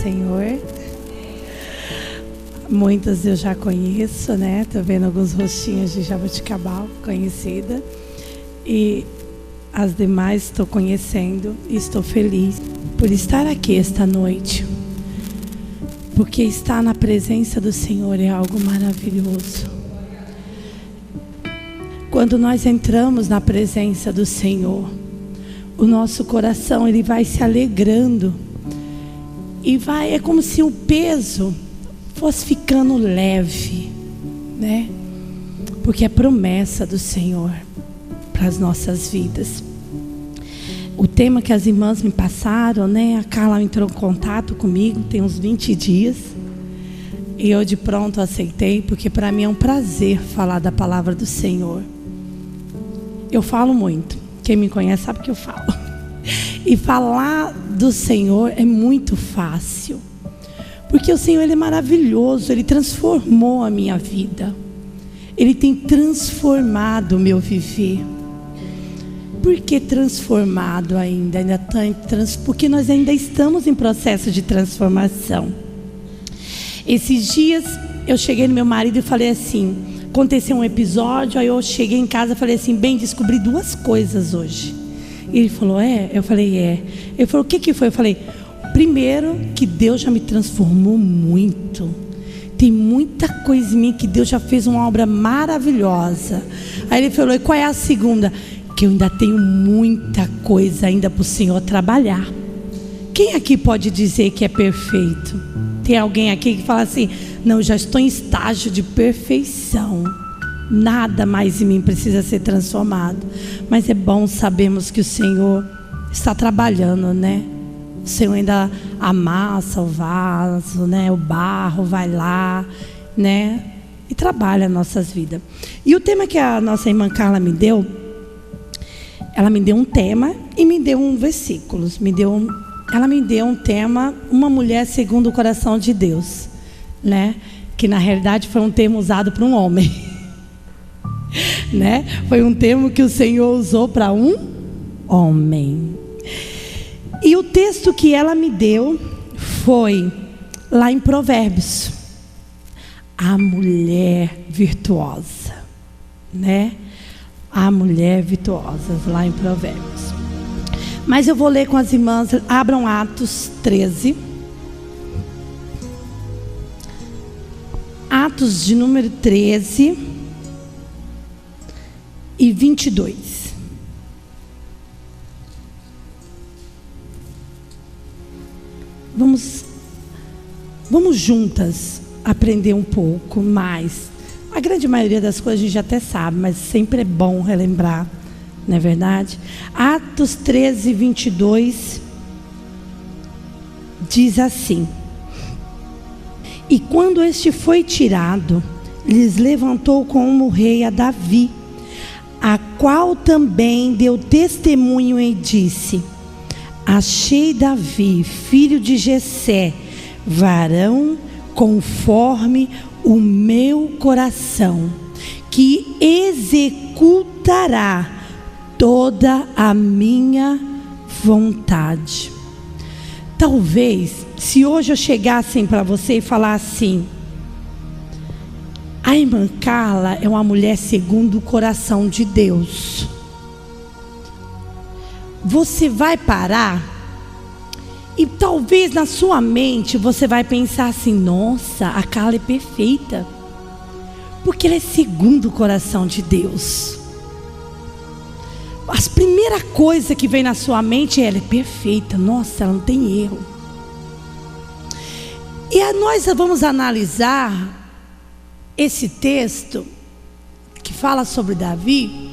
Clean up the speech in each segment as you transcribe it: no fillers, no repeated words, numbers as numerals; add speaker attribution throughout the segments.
Speaker 1: Senhor. Muitas eu já conheço, né? Tô vendo alguns rostinhos de Jaboticabal, conhecida. E as demais estou conhecendo e estou feliz por estar aqui esta noite. Porque estar na presença do Senhor é algo maravilhoso. Quando nós entramos na presença do Senhor, o nosso coração ele vai se alegrando. E é como se o peso fosse ficando leve, né? Porque é promessa do Senhor para as nossas vidas. O tema que as irmãs me passaram, né? A Carla entrou em contato comigo tem uns 20 dias. E eu de pronto aceitei, porque para mim é um prazer falar da palavra do Senhor. Eu falo muito. Quem me conhece sabe que eu falo. E falar do Senhor é muito fácil. Porque o Senhor ele é maravilhoso. Ele transformou a minha vida. Ele tem transformado o meu viver. Por que transformado ainda? Porque nós ainda estamos em processo de transformação. Esses dias eu cheguei no meu marido e falei assim, aconteceu um episódio, aí eu cheguei em casa e falei assim, bem, descobri 2 coisas hoje. E ele falou, é? Eu falei, é. Ele falou, o que foi? Eu falei, primeiro, que Deus já me transformou muito. Tem muita coisa em mim que Deus já fez uma obra maravilhosa. Aí ele falou, e qual é a segunda? Que eu ainda tenho muita coisa ainda para o Senhor trabalhar. Quem aqui pode dizer que é perfeito? Tem alguém aqui que fala assim, não, já estou em estágio de perfeição. Nada mais em mim precisa ser transformado. Mas é bom sabermos que o Senhor está trabalhando, né? O Senhor ainda amassa o vaso, né? O barro vai lá, né? E trabalha nossas vidas. E o tema que a nossa irmã Carla me deu, ela me deu um tema e me deu um versículo. Ela me deu um tema, uma mulher segundo o coração de Deus, né? Que na realidade foi um termo usado para um homem. Né? Foi um termo que o Senhor usou para um homem. E o texto que ela me deu foi lá em Provérbios. A mulher virtuosa, né? A mulher virtuosa, lá em Provérbios. Mas eu vou ler com as irmãs, abram Atos 13. Atos de número 13 e 22. Vamos juntas aprender um pouco mais. A grande maioria das coisas a gente até sabe, mas sempre é bom relembrar, não é verdade? Atos 13, 22 diz assim: e quando este foi tirado, lhes levantou como rei a Davi, a qual também deu testemunho e disse: achei Davi, filho de Jessé, varão conforme o meu coração, que executará toda a minha vontade. Talvez, se hoje eu chegasse para você e falar assim: a irmã Carla é uma mulher segundo o coração de Deus. Você vai parar e talvez na sua mente você vai pensar assim: nossa, a Carla é perfeita, porque ela é segundo o coração de Deus. A primeira coisa que vem na sua mente é: ela é perfeita, nossa, ela não tem erro. E nós vamos analisar esse texto que fala sobre Davi,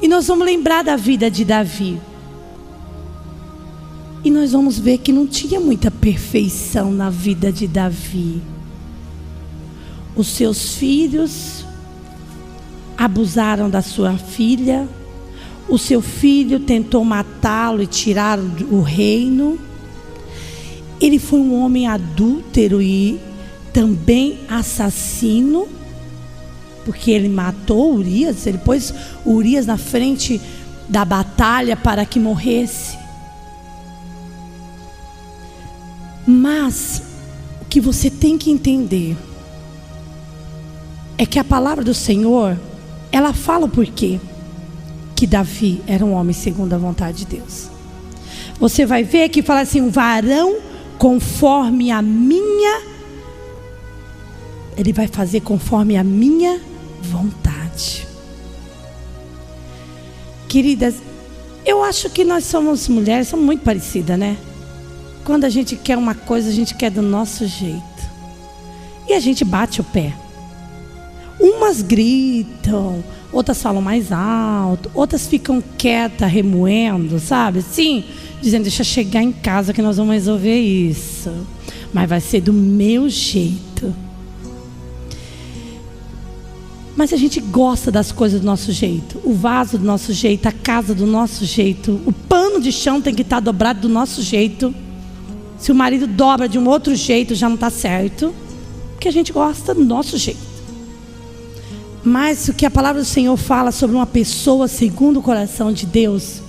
Speaker 1: e nós vamos lembrar da vida de Davi. E nós vamos ver que não tinha muita perfeição na vida de Davi. Os seus filhos abusaram da sua filha. O seu filho tentou matá-lo e tirar o reino. Ele foi um homem adúltero e também assassino, porque ele matou Urias. Ele pôs Urias na frente da batalha para que morresse. Mas o que você tem que entender é que a palavra do Senhor, ela fala o porquê que Davi era um homem segundo a vontade de Deus. Você vai ver que fala assim: um varão conforme a minha, ele vai fazer conforme a minha vontade. Queridas, eu acho que nós somos mulheres, somos muito parecidas, né? Quando a gente quer uma coisa, a gente quer do nosso jeito. E a gente bate o pé. Umas gritam, outras falam mais alto, outras ficam quietas, remoendo, sabe? Assim, dizendo: deixa eu chegar em casa que nós vamos resolver isso. Mas vai ser do meu jeito. Mas a gente gosta das coisas do nosso jeito. O vaso do nosso jeito, a casa do nosso jeito. O pano de chão tem que estar dobrado do nosso jeito. Se o marido dobra de um outro jeito, já não está certo. Porque a gente gosta do nosso jeito. Mas o que a palavra do Senhor fala sobre uma pessoa segundo o coração de Deus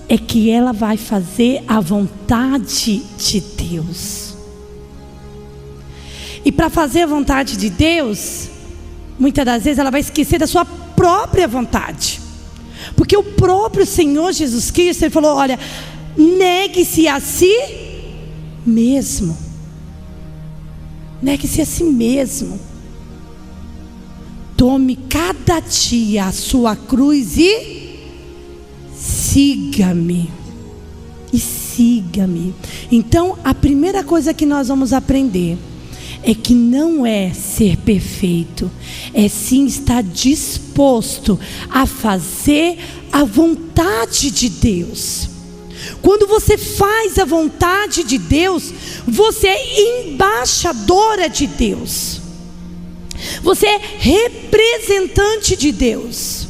Speaker 1: é que ela vai fazer a vontade de Deus. E para fazer a vontade de Deus, muitas das vezes ela vai esquecer da sua própria vontade. Porque o próprio Senhor Jesus Cristo, Ele falou: olha, negue-se a si mesmo. Negue-se a si mesmo. Tome cada dia a sua cruz e siga-me. E siga-me. Então, a primeira coisa que nós vamos aprender é que não é ser perfeito, é sim estar disposto a fazer a vontade de Deus. Quando você faz a vontade de Deus, você é embaixadora de Deus. Você é representante de Deus.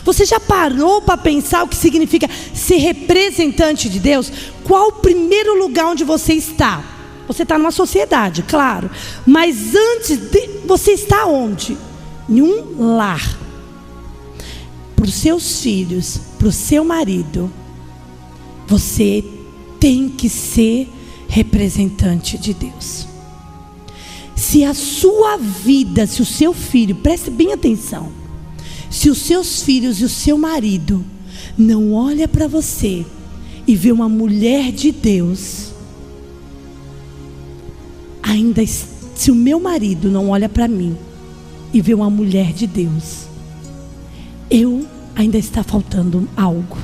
Speaker 1: Você já parou para pensar o que significa ser representante de Deus? Qual o primeiro lugar onde você está? Você está numa sociedade, claro. Mas antes você está onde? Em um lar. Para os seus filhos, para o seu marido. Você tem que ser representante de Deus. Se a sua vida, se o seu filho, preste bem atenção, se os seus filhos e o seu marido não olha para você e vê uma mulher de Deus, ainda se o meu marido não olha para mim e vê uma mulher de Deus, ainda está faltando algo.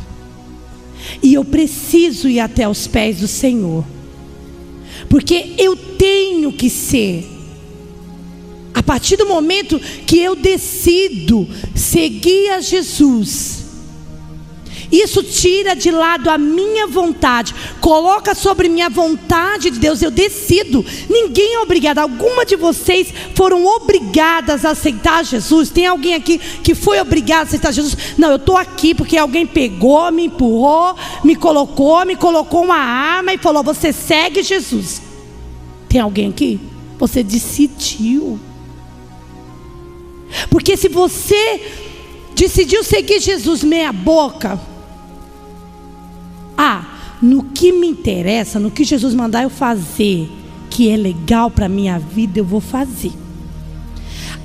Speaker 1: E eu preciso ir até os pés do Senhor, porque eu tenho que ser. A partir do momento que eu decido seguir a Jesus, isso tira de lado a minha vontade, coloca sobre minha vontade de Deus. Eu decido. Ninguém é obrigado. Alguma de vocês foram obrigadas a aceitar Jesus? Tem alguém aqui que foi obrigado a aceitar Jesus? Não, eu estou aqui porque alguém pegou, me empurrou, me colocou uma arma e falou: você segue Jesus. Tem alguém aqui? Você decidiu. Porque se você decidiu seguir Jesus meia boca, no que me interessa, no que Jesus mandar eu fazer, que é legal para a minha vida, eu vou fazer.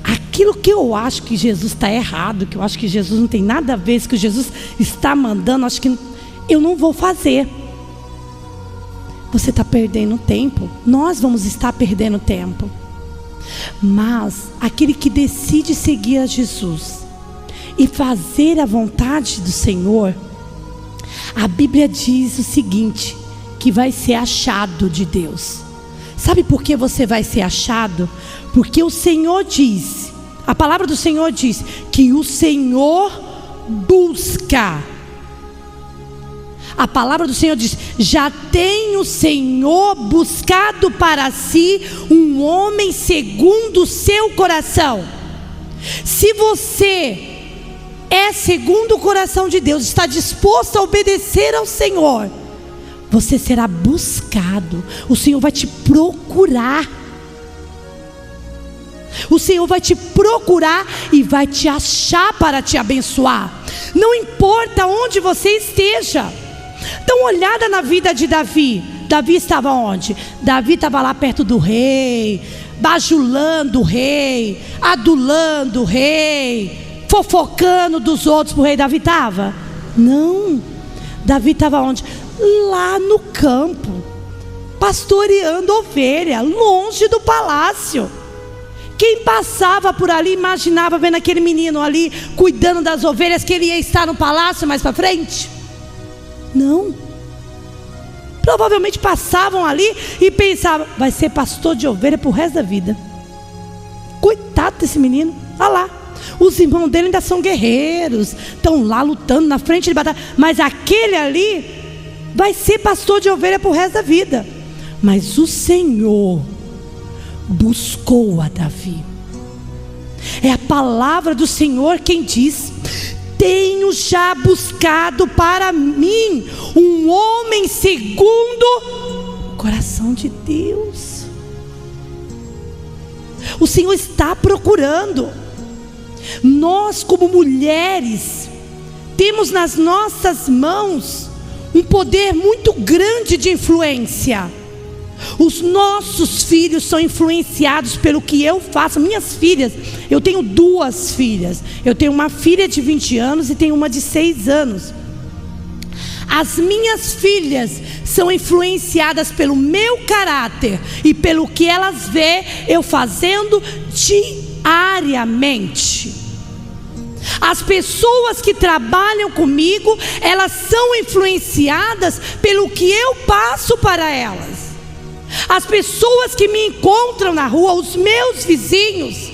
Speaker 1: Aquilo que eu acho que Jesus está errado, que eu acho que Jesus não tem nada a ver, isso que Jesus está mandando, acho que eu não vou fazer. Você está perdendo tempo. Nós vamos estar perdendo tempo. Mas aquele que decide seguir a Jesus e fazer a vontade do Senhor, a Bíblia diz o seguinte, que vai ser achado de Deus. Sabe por que você vai ser achado? Porque o Senhor diz, a palavra do Senhor diz, que o Senhor busca. A palavra do Senhor diz: já tem o Senhor buscado para si um homem segundo o seu coração. Se você é segundo o coração de Deus, está disposto a obedecer ao Senhor, você será buscado. O Senhor vai te procurar. O Senhor vai te procurar e vai te achar para te abençoar. Não importa onde você esteja. Dá uma olhada na vida de Davi. Davi estava onde? Davi estava lá perto do rei, bajulando o rei, adulando o rei, fofocando dos outros para o rei. Davi estava? Não. Davi estava onde? Lá no campo, pastoreando ovelha, longe do palácio. Quem passava por ali imaginava, vendo aquele menino ali cuidando das ovelhas, que ele ia estar no palácio mais para frente? Não. Provavelmente passavam ali e pensavam: vai ser pastor de ovelha para o resto da vida. Coitado desse menino. Olha lá, os irmãos dele ainda são guerreiros, estão lá lutando na frente de batalha, mas aquele ali vai ser pastor de ovelha para o resto da vida. Mas o Senhor buscou a Davi. É a palavra do Senhor quem diz: tenho já buscado para mim um homem segundo o coração de Deus. O Senhor está procurando. Nós, como mulheres, temos nas nossas mãos um poder muito grande de influência. Os nossos filhos são influenciados pelo que eu faço. Minhas filhas, eu tenho 2 filhas. Eu tenho uma filha de 20 anos e tenho uma de 6 anos. As minhas filhas são influenciadas pelo meu caráter e pelo que elas vê eu fazendo diariamente. As pessoas que trabalham comigo, elas são influenciadas pelo que eu passo para elas. As pessoas que me encontram na rua, os meus vizinhos.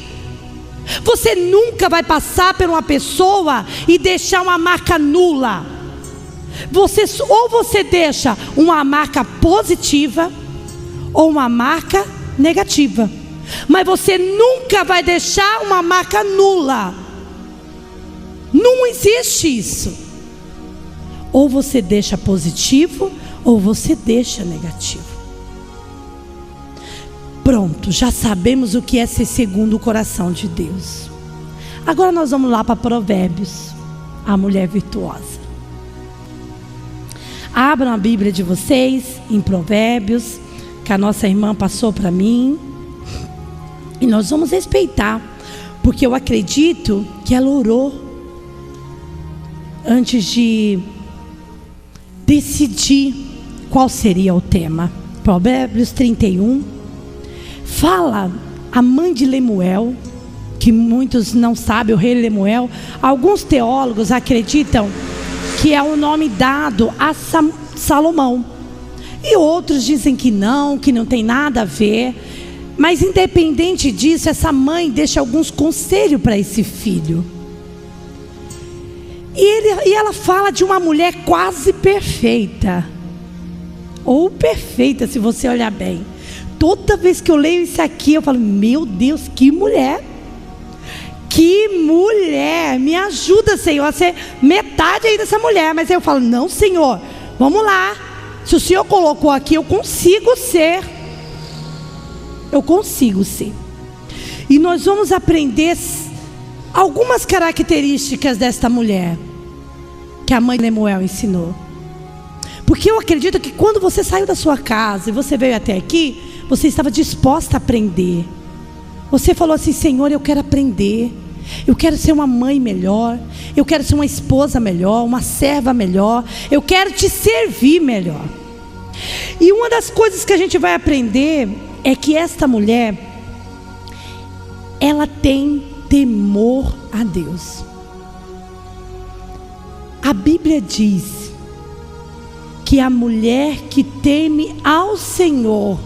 Speaker 1: Você nunca vai passar por uma pessoa e deixar uma marca nula. Ou você deixa uma marca positiva ou uma marca negativa, mas você nunca vai deixar uma marca nula. Não existe isso. Ou você deixa positivo ou você deixa negativo. Pronto, já sabemos o que é ser segundo o coração de Deus. Agora nós vamos lá para Provérbios, a mulher virtuosa. Abram a Bíblia de vocês em Provérbios, que a nossa irmã passou para mim. E nós vamos respeitar, porque eu acredito que ela orou antes de decidir qual seria o tema. Provérbios 31. Fala a mãe de Lemuel, que muitos não sabem, o rei Lemuel. Alguns teólogos acreditam que é o nome dado a Salomão. E outros dizem que não tem nada a ver. Mas independente disso, essa mãe deixa alguns conselhos para esse filho. E ela fala de uma mulher quase perfeita. Ou perfeita, se você olhar bem. Toda vez que eu leio isso aqui, eu falo: meu Deus, que mulher! Que mulher! Me ajuda, Senhor, a ser metade aí dessa mulher. Mas aí eu falo: não, Senhor, vamos lá. Se o Senhor colocou aqui, eu consigo ser. Eu consigo ser. E nós vamos aprender algumas características desta mulher que a mãe de Lemuel ensinou. Porque eu acredito que quando você saiu da sua casa e você veio até aqui, você estava disposta a aprender. Você falou assim: Senhor, eu quero aprender. Eu quero ser uma mãe melhor. Eu quero ser uma esposa melhor, uma serva melhor. Eu quero te servir melhor. E uma das coisas que a gente vai aprender é que esta mulher, ela tem temor a Deus. A Bíblia diz que a mulher que teme ao Senhor,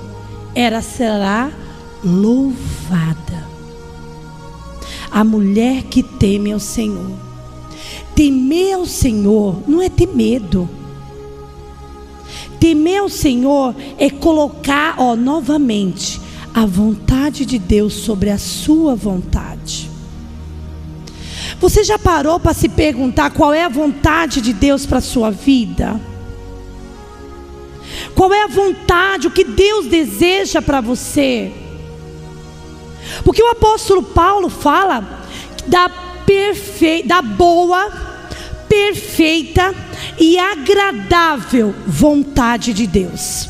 Speaker 1: ela será louvada. A mulher que teme ao Senhor. Temer ao Senhor não é ter medo. Temer ao Senhor é colocar, novamente, a vontade de Deus sobre a sua vontade. Você já parou para se perguntar qual é a vontade de Deus para a sua vida? Qual é a vontade, o que Deus deseja para você? Porque o apóstolo Paulo fala da boa, perfeita e agradável vontade de Deus.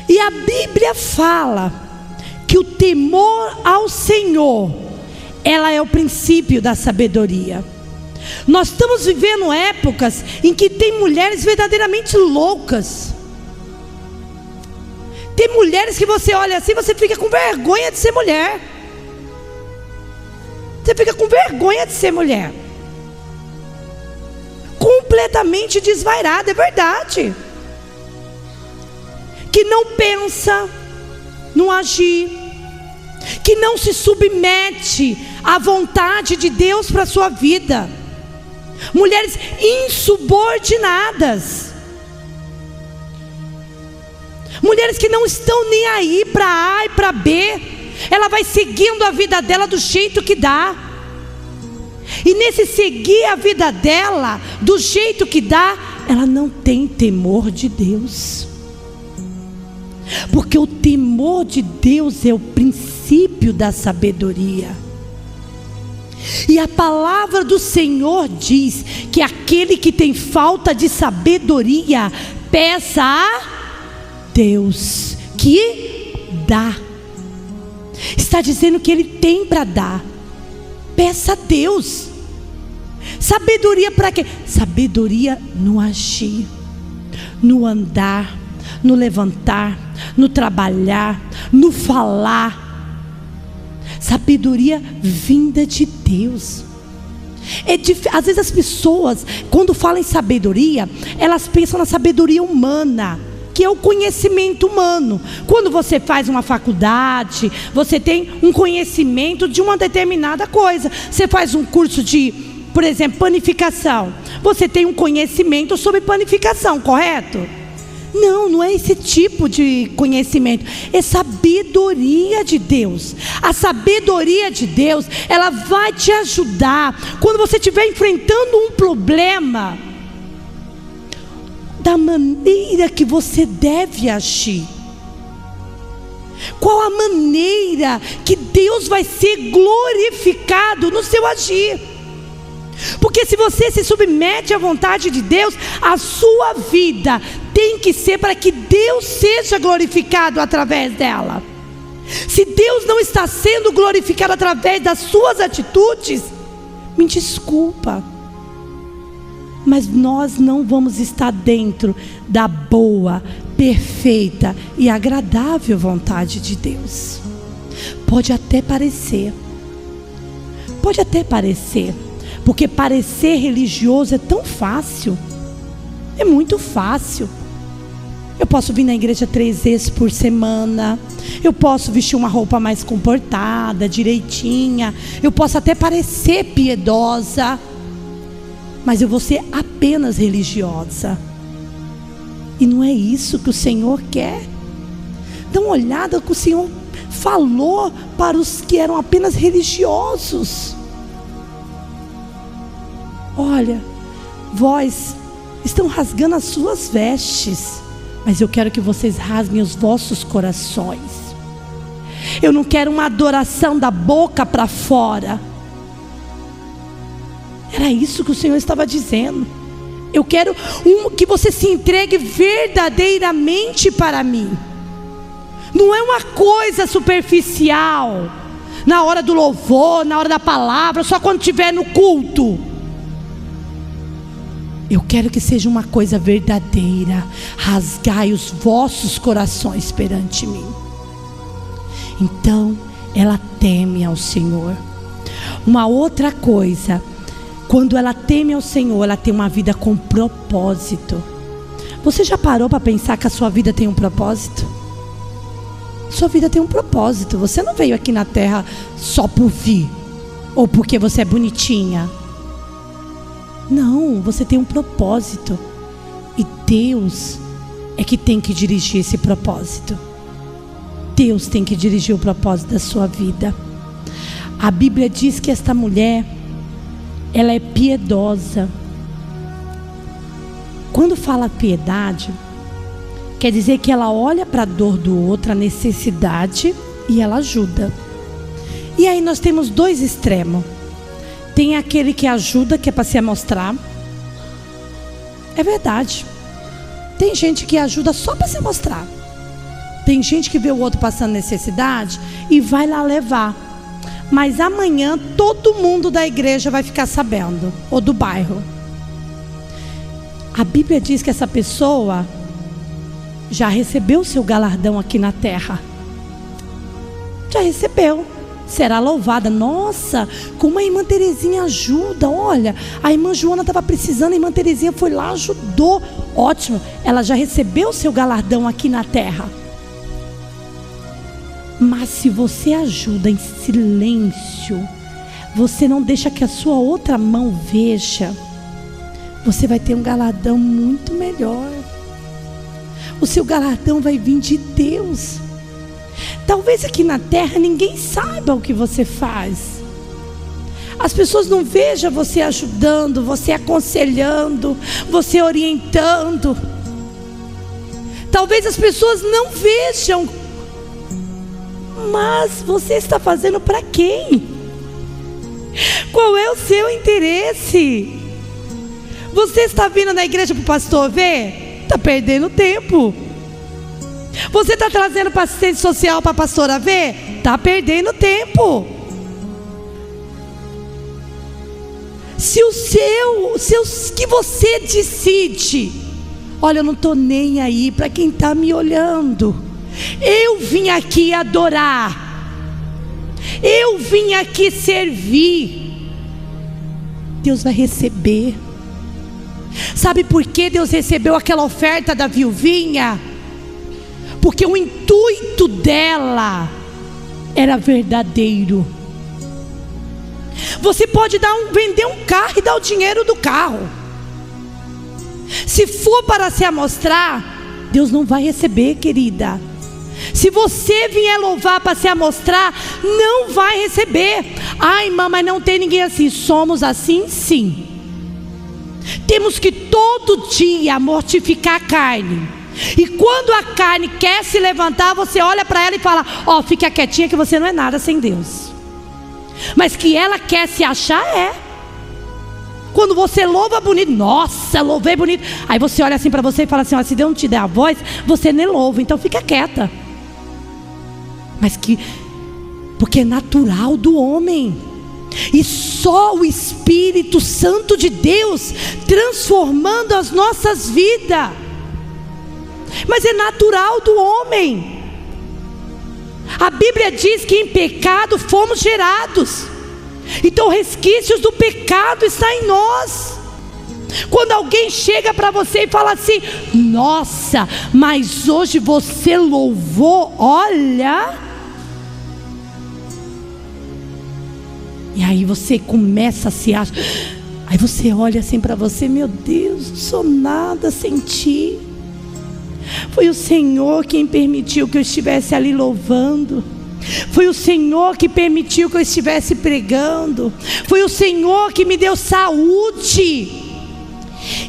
Speaker 1: E a Bíblia fala que o temor ao Senhor, ela é o princípio da sabedoria. Nós estamos vivendo épocas em que tem mulheres verdadeiramente loucas. Tem mulheres que você olha assim, você fica com vergonha de ser mulher. Você fica com vergonha de ser mulher. Completamente desvairada, é verdade. Que não pensa no agir, que não se submete à vontade de Deus para a sua vida. Mulheres insubordinadas, mulheres que não estão nem aí para A e para B. Ela vai seguindo a vida dela do jeito que dá. E nesse seguir a vida dela do jeito que dá, ela não tem temor de Deus. Porque o temor de Deus é o princípio da sabedoria. E a palavra do Senhor diz que aquele que tem falta de sabedoria, peça a Deus, que dá. Está dizendo que Ele tem para dar. Peça a Deus. Sabedoria para quê? Sabedoria no agir, no andar, no levantar, no trabalhar, no falar. Sabedoria vinda de Deus. Às vezes as pessoas, quando falam em sabedoria, elas pensam na sabedoria humana, que é o conhecimento humano. Quando você faz uma faculdade, você tem um conhecimento de uma determinada coisa. Você faz um curso de, por exemplo, panificação. Você tem um conhecimento sobre panificação, correto? Não, não é esse tipo de conhecimento. É sabedoria de Deus. A sabedoria de Deus, ela vai te ajudar quando você estiver enfrentando um problema, da maneira que você deve agir. Qual a maneira que Deus vai ser glorificado no seu agir? Porque se você se submete à vontade de Deus, a sua vida tem que ser para que Deus seja glorificado através dela. Se Deus não está sendo glorificado através das suas atitudes, me desculpa, mas nós não vamos estar dentro da boa, perfeita e agradável vontade de Deus. Pode até parecer, porque parecer religioso é tão fácil, é muito fácil. Eu posso vir na igreja 3 vezes por semana, eu posso vestir uma roupa mais comportada, direitinha, eu posso até parecer piedosa, mas eu vou ser apenas religiosa. E não é isso que o Senhor quer. Dá uma olhada que o Senhor falou para os que eram apenas religiosos. Olha, vós estão rasgando as suas vestes, mas eu quero que vocês rasguem os vossos corações. Eu não quero uma adoração da boca para fora. Era isso que o Senhor estava dizendo. Eu quero que você se entregue verdadeiramente para mim. Não é uma coisa superficial, na hora do louvor, na hora da palavra, só quando estiver no culto. Eu quero que seja uma coisa verdadeira. Rasgai os vossos corações perante mim. Então ela teme ao Senhor. Uma outra coisa, quando ela teme ao Senhor, ela tem uma vida com propósito. Você já parou para pensar que a sua vida tem um propósito? Sua vida tem um propósito. Você não veio aqui na terra só por vir, ou porque você é bonitinha. Não, você tem um propósito. E Deus é que tem que dirigir esse propósito. Deus tem que dirigir o propósito da sua vida. A Bíblia diz que esta mulher, ela é piedosa. Quando fala piedade, quer dizer que ela olha para a dor do outro, a necessidade, e ela ajuda. E aí nós temos dois extremos. Tem aquele que ajuda, que é para se amostrar. É verdade. Tem gente que ajuda só para se mostrar. Tem gente que vê o outro passando necessidade e vai lá levar. Mas amanhã todo mundo da igreja vai ficar sabendo, ou do bairro. A Bíblia diz que essa pessoa já recebeu o seu galardão aqui na terra. Já recebeu. Será louvada. Nossa, como a irmã Terezinha ajuda. Olha, a irmã Joana estava precisando, a irmã Terezinha foi lá, ajudou. Ótimo, ela já recebeu o seu galardão aqui na terra. Mas se você ajuda em silêncio, você não deixa que a sua outra mão veja, você vai ter um galardão muito melhor. O seu galardão vai vir de Deus. Talvez aqui na terra ninguém saiba o que você faz. As pessoas não vejam você ajudando, você aconselhando, você orientando. Talvez as pessoas não vejam. Mas você está fazendo para quem? Qual é o seu interesse? Você está vindo na igreja para o pastor ver? Está perdendo tempo. Você está trazendo para assistente social para a pastora ver? Está perdendo tempo. Se que você decide, olha, eu não estou nem aí para quem está me olhando. Eu vim aqui adorar. Eu vim aqui servir. Deus vai receber. Sabe por que Deus recebeu aquela oferta da viuvinha? Porque o intuito dela era verdadeiro. Você pode vender um carro e dar o dinheiro do carro. Se for para se amostrar, Deus não vai receber, querida. Se você vier louvar para se amostrar, não vai receber. Ai, irmã, mas não tem ninguém assim. Somos assim, sim. Temos que todo dia mortificar a carne. E quando a carne quer se levantar, você olha para ela e fala: ó, fica quietinha que você não é nada sem Deus. Mas que ela quer se achar, é. Quando você louva bonito, nossa, louvei bonito. Aí você olha assim para você e fala assim: ó, se Deus não te der a voz, você nem louva, então fica quieta. Porque é natural do homem. E só o Espírito Santo de Deus transformando as nossas vidas. Mas é natural do homem. A Bíblia diz que em pecado fomos gerados. Então resquícios do pecado estão em nós. Quando alguém chega para você e fala assim: nossa, mas hoje você louvou, olha. E aí você começa a se achar. Aí você olha assim para você: meu Deus, não sou nada sem ti. Foi o Senhor quem permitiu que eu estivesse ali louvando. Foi o Senhor que permitiu que eu estivesse pregando. Foi o Senhor que me deu saúde.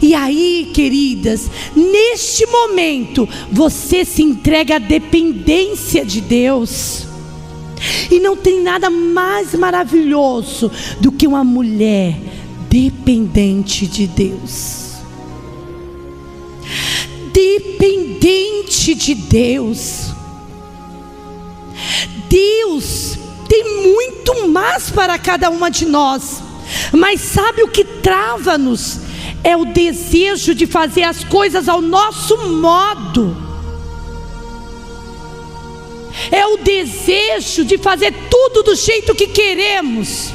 Speaker 1: E aí, queridas, neste momento você se entrega à dependência de Deus. E não tem nada mais maravilhoso do que uma mulher dependente de Deus. Dependente de Deus. Deus tem muito mais para cada uma de nós. Mas sabe o que trava-nos? É o desejo de fazer as coisas ao nosso modo. É o desejo de fazer tudo do jeito que queremos.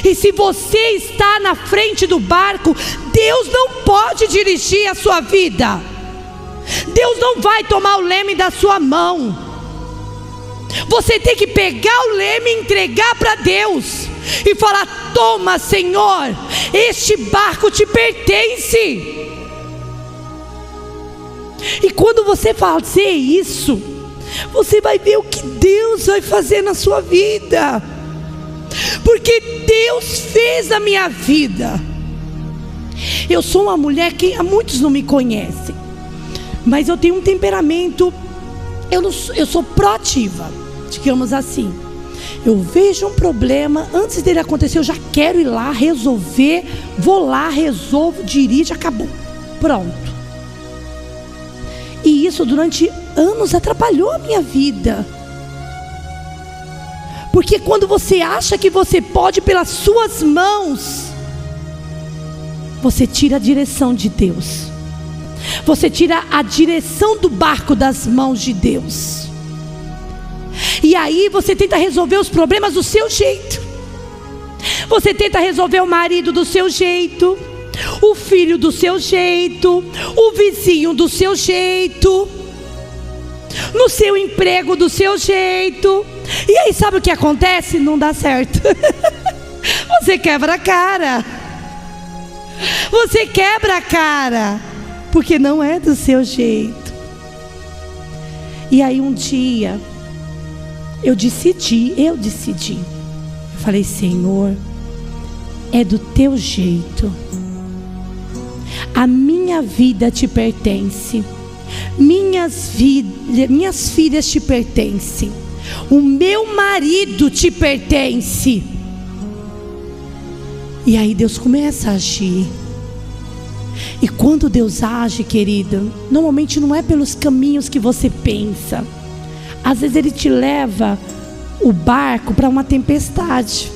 Speaker 1: E se você está na frente do barco, Deus não pode dirigir a sua vida. Deus não vai tomar o leme da sua mão. Você tem que pegar o leme e entregar para Deus e falar: toma, Senhor, este barco te pertence. E quando você fazer isso, você vai ver o que Deus vai fazer na sua vida. Porque Deus fez a minha vida. Eu sou uma mulher que muitos não me conhecem, mas eu tenho um temperamento. Eu sou proativa, digamos assim. Eu vejo um problema, antes dele acontecer eu já quero ir lá resolver. Vou lá, resolvo, dirijo, acabou, pronto. E E isso durante anos atrapalhou a minha vida. Porque quando você acha que você pode pelas suas mãos, você tira a direção de Deus. Você tira a direção do barco das mãos de Deus. E aí você tenta resolver os problemas do seu jeito. Você tenta resolver o marido do seu jeito, o filho do seu jeito, o vizinho do seu jeito, no seu emprego do seu jeito. E aí sabe o que acontece? Não dá certo. Você quebra a cara. Você quebra a cara, porque não é do seu jeito. E aí um dia eu decidi. Eu falei: Senhor, é do teu jeito. A minha vida te pertence. Minhas filhas te pertencem. O meu marido te pertence. E aí Deus começa a agir. E quando Deus age, querido, normalmente não é pelos caminhos que você pensa. Às vezes Ele te leva o barco para uma tempestade.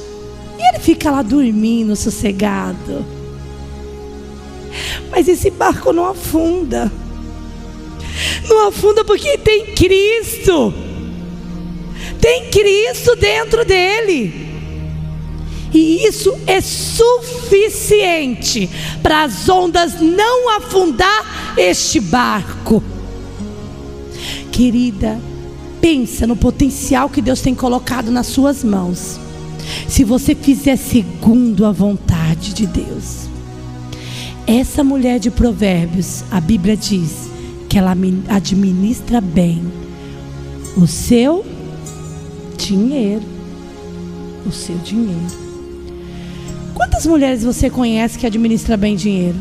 Speaker 1: E Ele fica lá dormindo, sossegado. Mas esse barco não afunda. Não afunda porque tem Cristo. Tem Cristo dentro dele. E isso é suficiente para as ondas não afundar este barco. Querida, pensa no potencial que Deus tem colocado nas suas mãos. Se você fizer segundo a vontade de Deus. Essa mulher de Provérbios, a Bíblia diz que ela administra bem o seu dinheiro. O seu dinheiro. Quantas mulheres você conhece que administra bem dinheiro?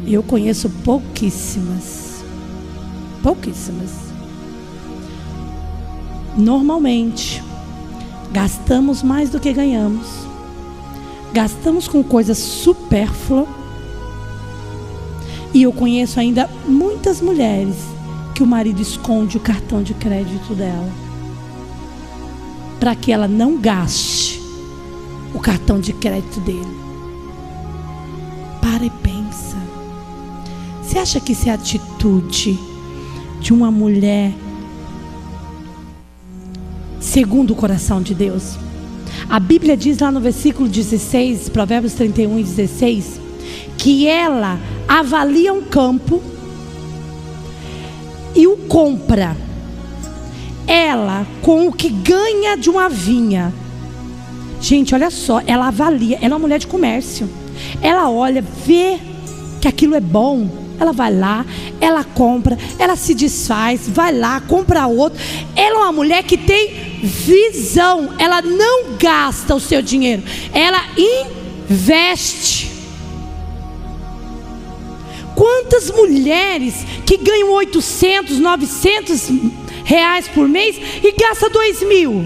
Speaker 1: Eu conheço pouquíssimas. Pouquíssimas. Normalmente gastamos mais do que ganhamos. Gastamos com coisas supérfluas. E eu conheço ainda muitas mulheres que o marido esconde o cartão de crédito dela, para que ela não gaste o cartão de crédito dele. Para e pensa. Você acha que isso é a atitude de uma mulher segundo o coração de Deus? A Bíblia diz lá no versículo 16, Provérbios 31 e 16, que ela avalia um campo e o compra. Ela, com o que ganha de uma vinha. Gente, olha só, ela avalia. Ela é uma mulher de comércio. Ela olha, vê que aquilo é bom. Ela vai lá, ela compra, ela se desfaz, vai lá, compra outro. Ela é uma mulher que tem visão. Ela não gasta o seu dinheiro, ela investe. Quantas mulheres que ganham 800, 900 reais por mês e gastam 2.000?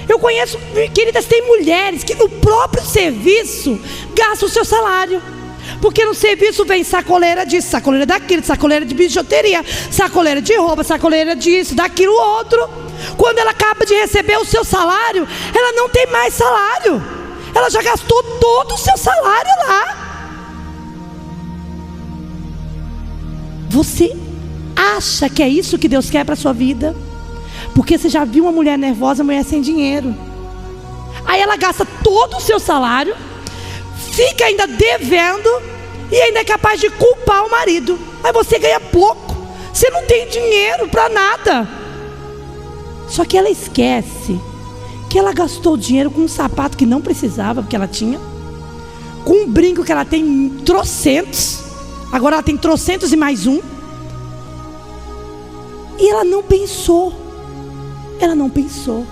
Speaker 1: Eu conheço, queridas, tem mulheres que no próprio serviço gastam o seu salário. Porque no serviço vem sacoleira disso, sacoleira daquilo, sacoleira de bijuteria, sacoleira de roupa, sacoleira disso, daquilo outro. Quando ela acaba de receber o seu salário, ela não tem mais salário. Ela já gastou todo o seu salário lá. Você acha que é isso que Deus quer para a sua vida? Porque você já viu uma mulher nervosa, mulher sem dinheiro. Aí ela gasta todo o seu salário, fica ainda devendo e ainda é capaz de culpar o marido. Aí você ganha pouco, você não tem dinheiro para nada. Só que ela esquece que ela gastou dinheiro com um sapato que não precisava, porque ela tinha, com um brinco que ela tem trocentos, agora ela tem trocentos e mais um. E ela não pensou. Ela não pensou.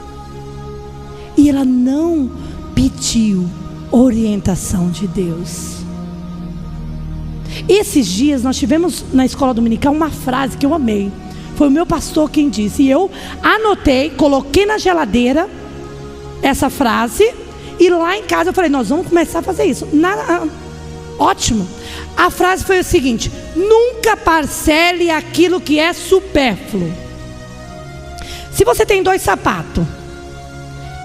Speaker 1: E ela não pediu orientação de Deus. Esses dias nós tivemos na escola dominical uma frase que eu amei. Foi o meu pastor quem disse. E eu anotei, coloquei na geladeira essa frase. E lá em casa eu falei, nós vamos começar a fazer isso. Ótimo. A frase foi o seguinte: nunca parcele aquilo que é supérfluo. Se você tem 2 sapatos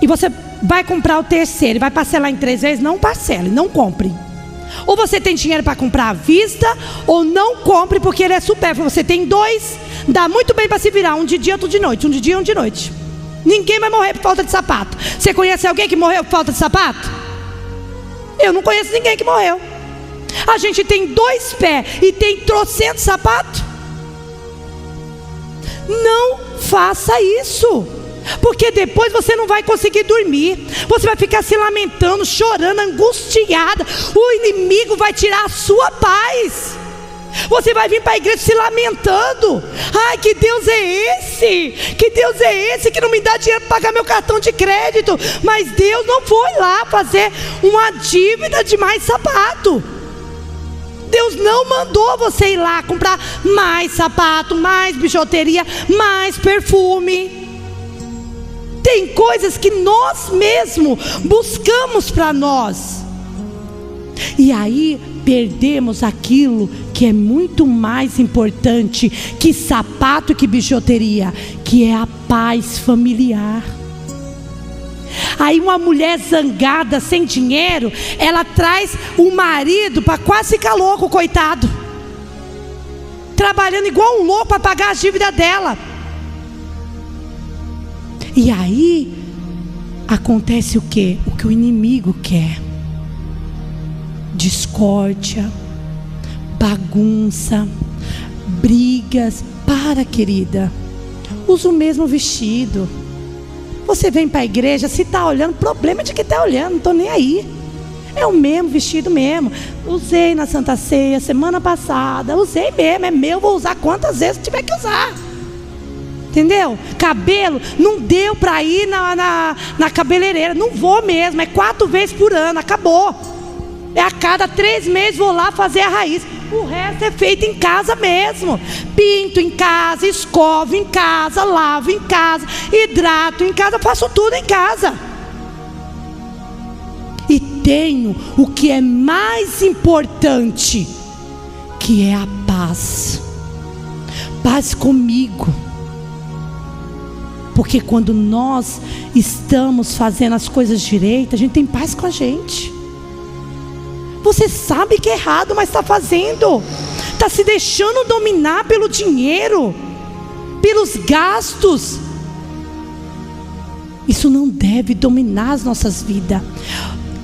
Speaker 1: e você vai comprar o terceiro e vai parcelar em 3 vezes, não parcele, não compre. Ou você tem dinheiro para comprar à vista, ou não compre porque ele é supérfluo. Você tem 2, dá muito bem para se virar, um de dia, outro de noite, um de dia, um de noite. Ninguém vai morrer por falta de sapato. Você conhece alguém que morreu por falta de sapato? Eu não conheço ninguém que morreu. A gente tem 2 pés e tem trocentos sapatos. Não faça isso, porque depois você não vai conseguir dormir. Você vai ficar se lamentando, chorando, angustiada. O inimigo vai tirar a sua paz. Você vai vir para a igreja se lamentando. Ai, que Deus é esse? Que Deus é esse que não me dá dinheiro para pagar meu cartão de crédito? Mas Deus não foi lá fazer uma dívida de mais sapato. Deus não mandou você ir lá comprar mais sapato, mais bijuteria, mais perfume. Tem coisas que nós mesmos buscamos para nós, e aí perdemos aquilo que é muito mais importante que sapato e que bijuteria, que é a paz familiar. Aí uma mulher zangada, sem dinheiro, ela traz o marido para quase ficar louco, coitado, trabalhando igual um louco para pagar a dívida dela. E aí acontece o quê? O que o inimigo quer: discórdia, bagunça, brigas. Para, querida, usa o mesmo vestido. Você vem para a igreja, se está olhando, problema de que está olhando, não estou nem aí. É o mesmo vestido mesmo. Usei na Santa Ceia semana passada, usei mesmo, é meu, vou usar quantas vezes tiver que usar. Entendeu? Cabelo, não deu para ir na cabeleireira, não vou mesmo, é 4 vezes por ano, acabou. É a cada 3 meses vou lá fazer a raiz. O resto é feito em casa mesmo. Pinto em casa, escovo em casa, lavo em casa, hidrato em casa, faço tudo em casa. E tenho o que é mais importante, que é a paz. Paz comigo. Porque quando nós estamos fazendo as coisas direito, a gente tem paz com a gente. Você sabe que é errado, mas está fazendo. Está se deixando dominar pelo dinheiro, pelos gastos. Isso não deve dominar as nossas vidas.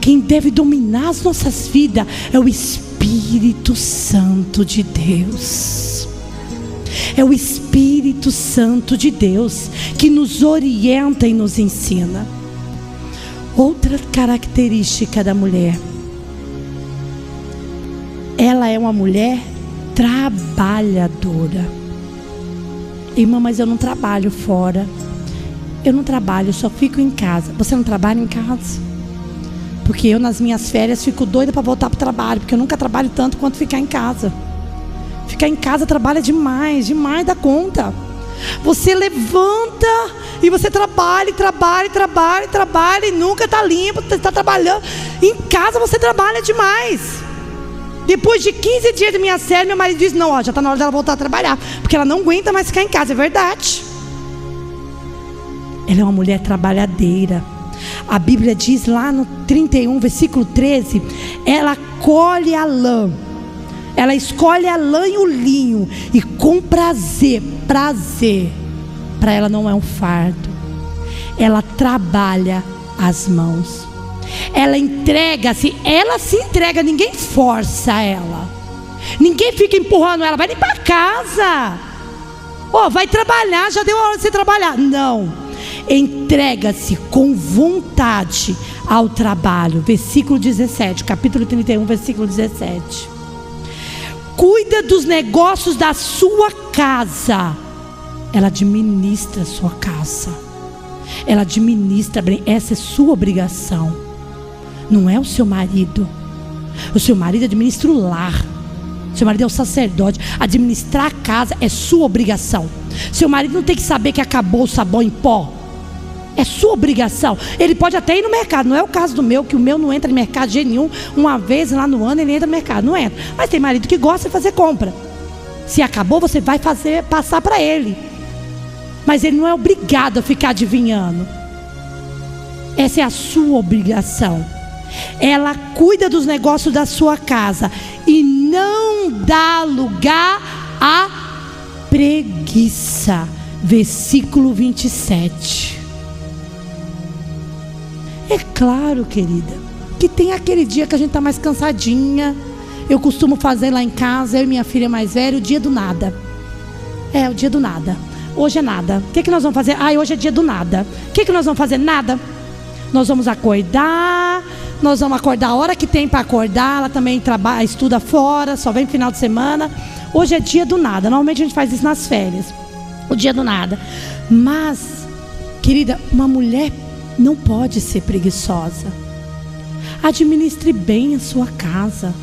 Speaker 1: Quem deve dominar as nossas vidas é o Espírito Santo de Deus. É o Espírito Santo de Deus que nos orienta e nos ensina. Outra característica da mulher: ela é uma mulher trabalhadora. Irmã, mas eu não trabalho fora. Eu não trabalho, eu só fico em casa. Você não trabalha em casa? Porque eu nas minhas férias fico doida para voltar para o trabalho, porque eu nunca trabalho tanto quanto ficar em casa. Ficar em casa trabalha demais, demais da conta. Você levanta e você trabalha e nunca está limpo, está trabalhando. Em casa você trabalha demais. Depois de 15 dias de minha série, meu marido diz: não, ó, já está na hora dela voltar a trabalhar, porque ela não aguenta mais ficar em casa. É verdade. Ela é uma mulher trabalhadeira. A Bíblia diz lá no 31, versículo 13: ela colhe a lã, ela escolhe a lã e o linho, e com prazer, para ela não é um fardo. Ela trabalha as mãos. Ela se entrega, ninguém força ela. Ninguém fica empurrando ela, vai nem para casa. Vai trabalhar, já deu a hora de você trabalhar. Não, entrega-se com vontade ao trabalho. Versículo 17, capítulo 31, versículo 17. Cuida dos negócios da sua casa. Ela administra a sua casa. Ela administra bem, essa é sua obrigação. Não é o seu marido. O seu marido administra o lar. O seu marido é o sacerdote. Administrar a casa é sua obrigação. Seu marido não tem que saber que acabou o sabão em pó. É sua obrigação. Ele pode até ir no mercado. Não é o caso do meu, que o meu não entra no mercado de jeito nenhum. Uma vez lá no ano ele entra no mercado. Não entra. Mas tem marido que gosta de fazer compra. Se acabou, você vai passar para ele. Mas ele não é obrigado a ficar adivinhando. Essa é a sua obrigação. Ela cuida dos negócios da sua casa e não dá lugar à preguiça. Versículo 27. É claro, querida, que tem aquele dia que a gente está mais cansadinha. Eu costumo fazer lá em casa, eu e minha filha mais velha, o dia do nada. É, o dia do nada. Hoje é nada. O que nós vamos fazer? Hoje é dia do nada. O que nós vamos fazer? Nada. Nós vamos acordar. Nós vamos acordar a hora que tem para acordar. Ela também trabalha, estuda fora, só vem final de semana. Hoje é dia do nada. Normalmente a gente faz isso nas férias. O dia do nada. Mas, querida, uma mulher não pode ser preguiçosa. Administre bem a sua casa.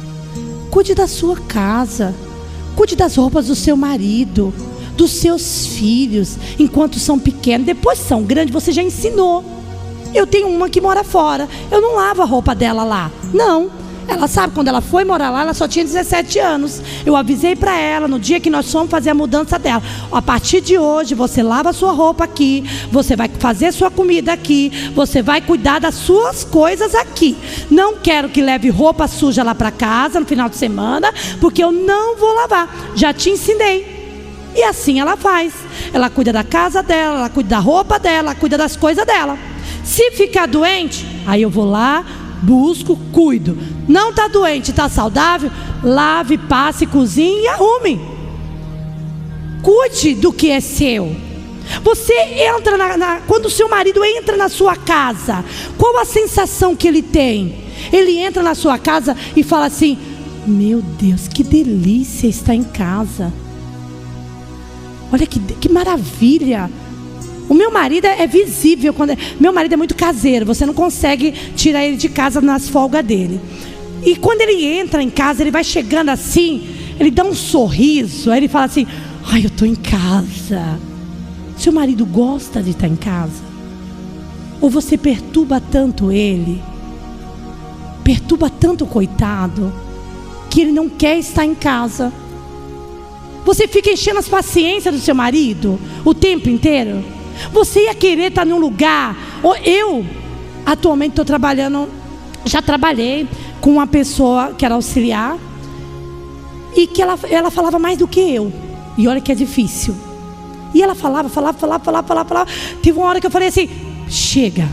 Speaker 1: Cuide da sua casa. Cuide das roupas do seu marido, dos seus filhos, enquanto são pequenos. Depois são grandes, você já ensinou. Eu tenho uma que mora fora. Eu não lavo a roupa dela lá. Não. Ela sabe, quando ela foi morar lá, ela só tinha 17 anos. Eu avisei para ela no dia que nós fomos fazer a mudança dela. A partir de hoje, você lava a sua roupa aqui. Você vai fazer sua comida aqui. Você vai cuidar das suas coisas aqui. Não quero que leve roupa suja lá para casa no final de semana, porque eu não vou lavar. Já te ensinei. E assim ela faz. Ela cuida da casa dela, ela cuida da roupa dela, ela cuida das coisas dela. Se ficar doente, aí eu vou lá, busco, cuido. Não está doente, está saudável, lave, passe, cozinhe e arrume. Cuide do que é seu. Você entra quando o seu marido entra na sua casa, qual a sensação que ele tem? Ele entra na sua casa e fala assim: meu Deus, que delícia estar em casa. Olha que maravilha. O meu marido é visível. Meu marido é muito caseiro. Você não consegue tirar ele de casa nas folgas dele. E quando ele entra em casa, ele vai chegando assim, ele dá um sorriso. Aí ele fala assim: ai, eu estou em casa. Seu marido gosta de estar em casa? Ou você perturba tanto ele, perturba tanto o coitado, que ele não quer estar em casa? Você fica enchendo as paciências do seu marido o tempo inteiro? Você ia querer estar num lugar. Eu atualmente estou trabalhando, já trabalhei com uma pessoa que era auxiliar, e que ela falava mais do que eu. E olha que é difícil. E ela falava. Teve uma hora que eu falei assim: chega,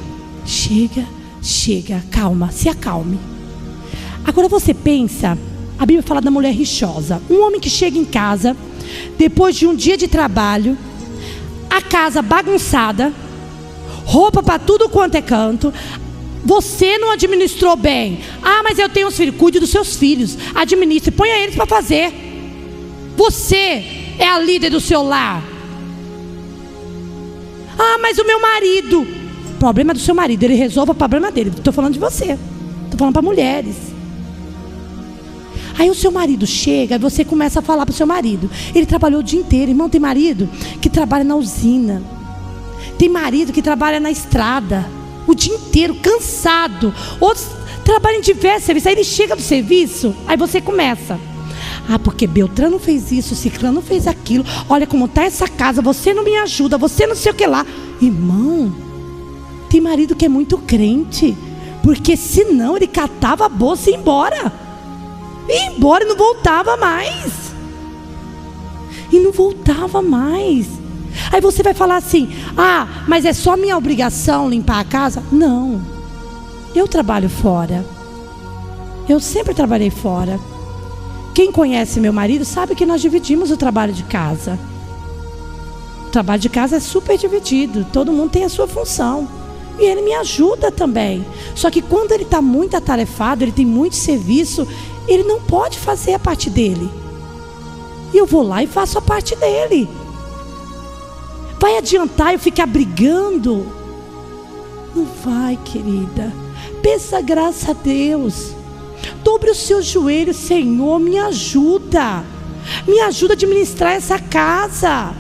Speaker 1: calma, se acalme. Agora você pensa, a Bíblia fala da mulher rixosa. Um homem que chega em casa, depois de um dia de trabalho, a casa bagunçada, roupa para tudo quanto é canto. Você não administrou bem. Mas eu tenho os filhos. Cuide dos seus filhos, administre, ponha eles para fazer. Você é a líder do seu lar. Mas o meu marido. O problema é do seu marido, ele resolve o problema dele. Estou falando de você, estou falando para mulheres. Aí o seu marido chega e você começa a falar para o seu marido. Ele trabalhou o dia inteiro. Irmão, tem marido que trabalha na usina. Tem marido que trabalha na estrada o dia inteiro, cansado. Outros trabalham em diversos serviços. Aí ele chega do serviço, aí você começa: porque Beltrano fez isso, Ciclano fez aquilo. Olha como está essa casa, você não me ajuda, você não sei o que lá. Irmão, tem marido que é muito crente, porque senão ele catava a bolsa e ia embora. E não voltava mais. Aí você vai falar assim: mas é só minha obrigação limpar a casa? Não. Eu trabalho fora. Eu sempre trabalhei fora. Quem conhece meu marido sabe que nós dividimos o trabalho de casa. O trabalho de casa é super dividido. Todo mundo tem a sua função. E ele me ajuda também. Só que quando ele está muito atarefado, ele tem muito serviço, ele não pode fazer a parte dele. E eu vou lá e faço a parte dele. Vai adiantar eu ficar brigando? Não vai, querida. Peça graça a Deus. Dobre os seus joelhos: Senhor, me ajuda. Me ajuda a administrar essa casa.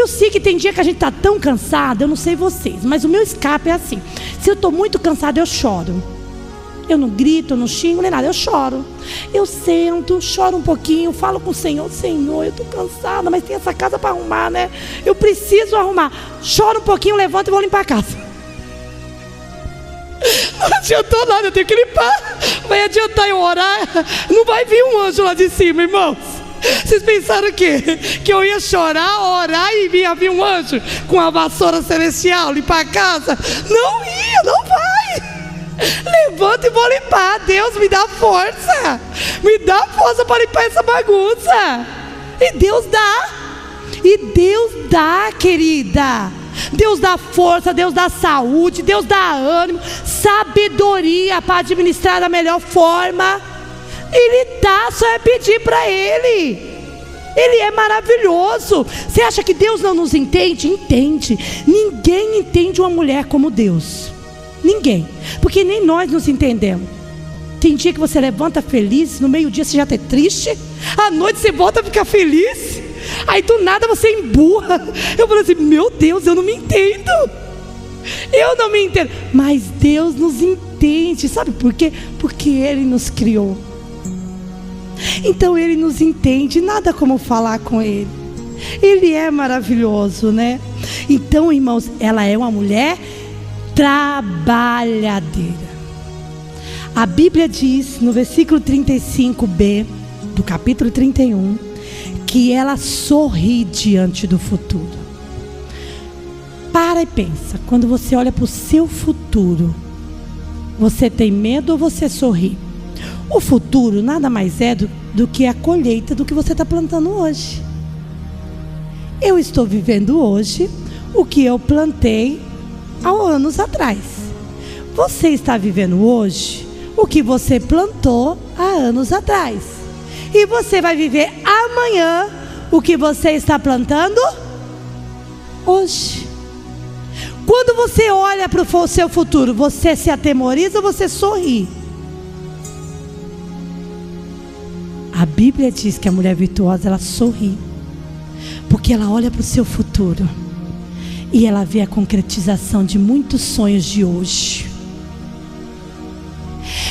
Speaker 1: Eu sei que tem dia que a gente está tão cansado, eu não sei vocês, mas o meu escape é assim. Se eu estou muito cansado, eu choro. Eu não grito, eu não xingo, nem nada, eu choro. Eu sento, choro um pouquinho, falo com o Senhor: Senhor, eu estou cansada, mas tem essa casa para arrumar, né? Eu preciso arrumar. Choro um pouquinho, levanto e vou limpar a casa. Não adiantou nada, eu tenho que limpar. Vai adiantar eu orar? Não vai vir um anjo lá de cima, irmãos. Vocês pensaram o quê? Que eu ia chorar, orar e ia vir um anjo com a vassoura celestial limpar a casa? Não ia, não vai. Levanta e vou limpar. Deus, me dá força. Me dá força para limpar essa bagunça. E Deus dá. E Deus dá, querida. Deus dá força, Deus dá saúde, Deus dá ânimo, sabedoria para administrar da melhor forma. Ele dá, só é pedir para Ele. Ele é maravilhoso. Você acha que Deus não nos entende? Entende. Ninguém entende uma mulher como Deus. Ninguém. Porque nem nós nos entendemos. Tem dia que você levanta feliz, no meio-dia você já está triste, à noite você volta a ficar feliz, aí do nada você emburra. Eu falo assim: meu Deus, eu não me entendo. Eu não me entendo. Mas Deus nos entende. Sabe por quê? Porque Ele nos criou. Então Ele nos entende. Nada como falar com Ele. Ele é maravilhoso, né? Então, irmãos, ela é uma mulher trabalhadeira. A Bíblia diz no versículo 35b do capítulo 31 que ela sorri diante do futuro. Para e pensa, quando você olha para o seu futuro, você tem medo ou você sorri? O futuro nada mais é do que a colheita do que você está plantando hoje. Eu estou vivendo hoje o que eu plantei há anos atrás. Você está vivendo hoje o que você plantou há anos atrás. E você vai viver amanhã o que você está plantando hoje. Quando você olha para o seu futuro, você se atemoriza ou você sorri? A Bíblia diz que a mulher virtuosa, ela sorri, porque ela olha para o seu futuro e ela vê a concretização de muitos sonhos de hoje.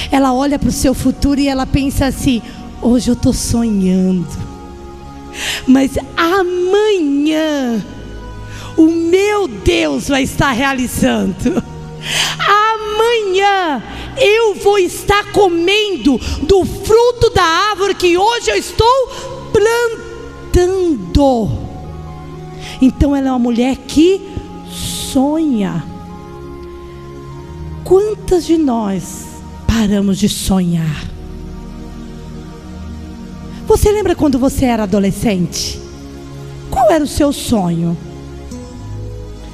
Speaker 1: Ela olha para o seu futuro e ela pensa assim: hoje eu estou sonhando, mas amanhã o meu Deus vai estar realizando. Amanhã eu vou estar comendo do fruto da árvore que hoje eu estou plantando. Então ela é uma mulher que sonha. Quantas de nós paramos de sonhar? Você lembra quando você era adolescente? Qual era o seu sonho?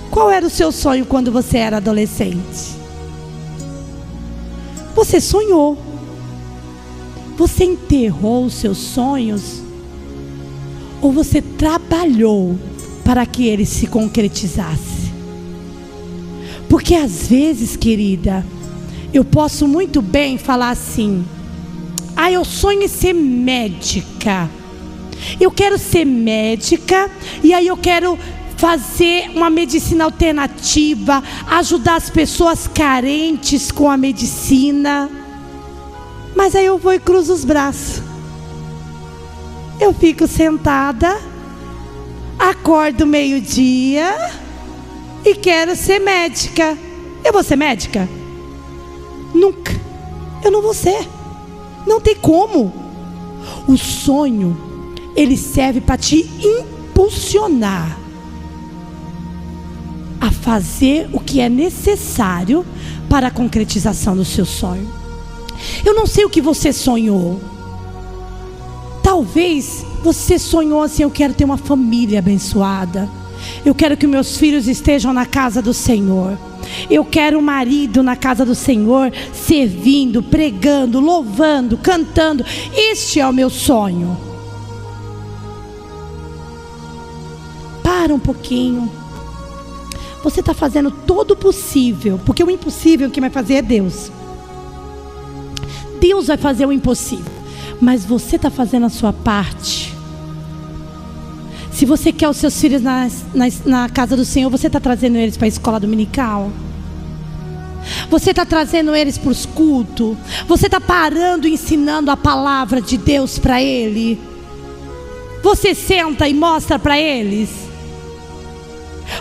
Speaker 1: Qual era o seu sonho quando você era adolescente? Você sonhou. Você enterrou os seus sonhos? Ou você trabalhou para que eles se concretizassem? Porque às vezes, querida, eu posso muito bem falar assim: eu sonho em ser médica. Eu quero ser médica e aí eu quero fazer uma medicina alternativa, ajudar as pessoas carentes com a medicina. Mas aí eu vou e cruzo os braços. Eu fico sentada, acordo meio-dia e quero ser médica. Eu vou ser médica? Nunca. Eu não vou ser. Não tem como. O sonho, ele serve para te impulsionar a fazer o que é necessário para a concretização do seu sonho. Eu não sei o que você sonhou. Talvez você sonhou assim: eu quero ter uma família abençoada. Eu quero que meus filhos estejam na casa do Senhor. Eu quero um marido na casa do Senhor, servindo, pregando, louvando, cantando. Este é o meu sonho. Para um pouquinho. Você está fazendo todo o possível, porque o impossível quem vai fazer é Deus. Deus vai fazer o impossível, mas você está fazendo a sua parte. Se você quer os seus filhos na casa do Senhor, você está trazendo eles para a escola dominical? Você está trazendo eles para os cultos? Você está parando e ensinando a palavra de Deus para ele? Você senta e mostra para eles?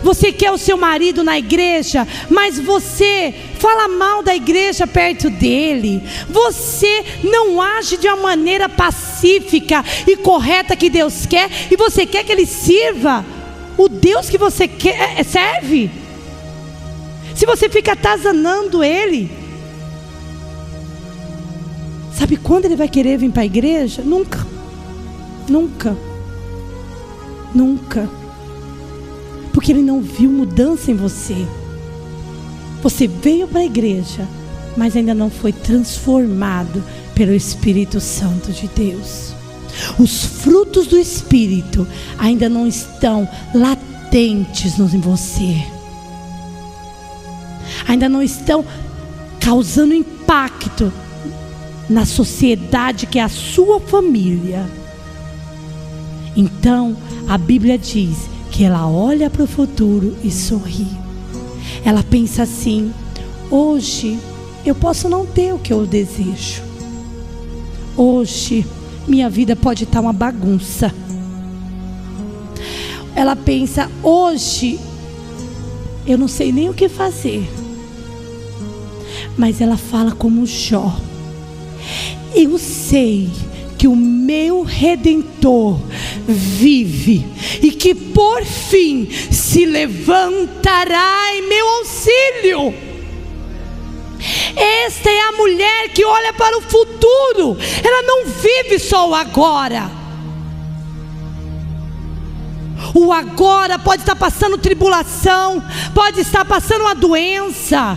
Speaker 1: Você quer o seu marido na igreja, mas você fala mal da igreja perto dele. Você não age de uma maneira pacífica e correta que Deus quer, e você quer que ele sirva o Deus que você serve. Se você fica atazanando ele, sabe quando ele vai querer vir para a igreja? Nunca. Nunca. Nunca. Porque ele não viu mudança em você. Você veio para a igreja, mas ainda não foi transformado pelo Espírito Santo de Deus. Os frutos do Espírito ainda não estão latentes em você. Ainda não estão causando impacto na sociedade que é a sua família. Então, a Bíblia diz que ela olha para o futuro e sorri. Ela pensa assim: hoje eu posso não ter o que eu desejo. Hoje minha vida pode estar uma bagunça. Ela pensa: hoje eu não sei nem o que fazer. Mas ela fala como Jó: eu sei que o meu Redentor vive e que por fim se levantará em meu auxílio. Esta é a mulher que olha para o futuro. Ela não vive só o agora. O agora pode estar passando tribulação, pode estar passando uma doença,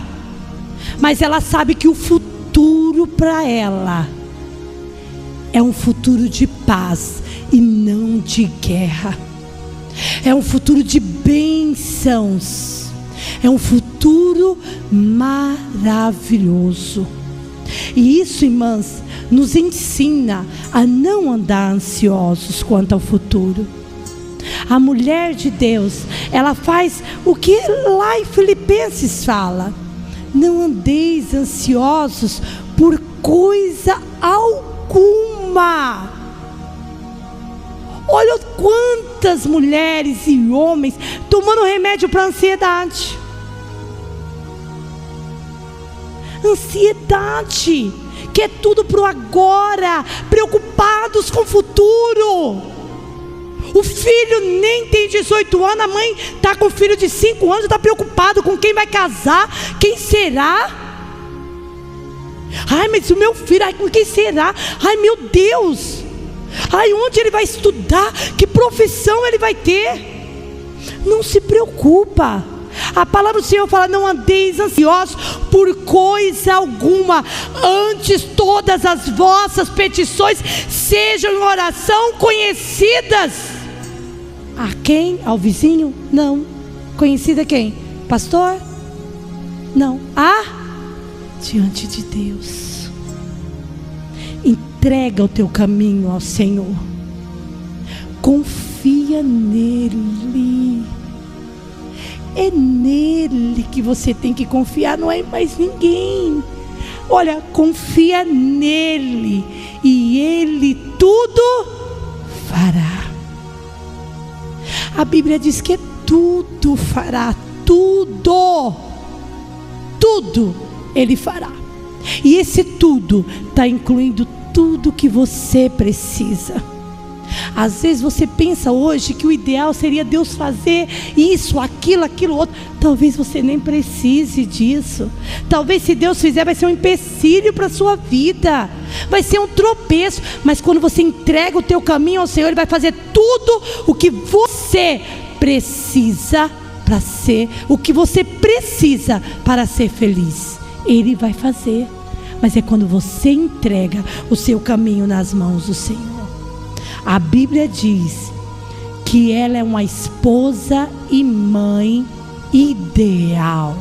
Speaker 1: mas ela sabe que o futuro para ela é um futuro de paz e não de guerra. É um futuro de bênçãos. É um futuro maravilhoso. E isso, irmãs, nos ensina a não andar ansiosos quanto ao futuro. A mulher de Deus, ela faz o que lá em Filipenses fala: não andeis ansiosos por coisa alguma. Olha quantas mulheres e homens tomando remédio para ansiedade. Ansiedade, que é tudo para o agora, preocupados com o futuro. O filho nem tem 18 anos, a mãe está com o filho de 5 anos, está preocupado com quem vai casar, quem será. Ai, mas o meu filho, ai, com quem será? Ai, meu Deus, ai, onde ele vai estudar? Que profissão ele vai ter? Não se preocupa. A palavra do Senhor fala: não andeis ansiosos por coisa alguma, antes todas as vossas petições sejam em oração conhecidas. A quem? Ao vizinho? Não. Conhecida quem? Pastor? Não. Diante de Deus. Entrega o teu caminho ao Senhor. Confia nele. É nele que você tem que confiar, não é em mais ninguém. Olha, confia nele e ele tudo fará. A Bíblia diz que tudo fará, tudo ele fará. E esse tudo está incluindo tudo que você precisa. Às vezes você pensa hoje que o ideal seria Deus fazer isso, aquilo, outro. Talvez você nem precise disso. Talvez se Deus fizer vai ser um empecilho para a sua vida. Vai ser um tropeço. Mas quando você entrega o teu caminho ao Senhor, Ele vai fazer tudo o que você precisa para ser, o que você precisa para ser feliz. Ele vai fazer. Mas é quando você entrega o seu caminho nas mãos do Senhor. A Bíblia diz que ela é uma esposa e mãe ideal.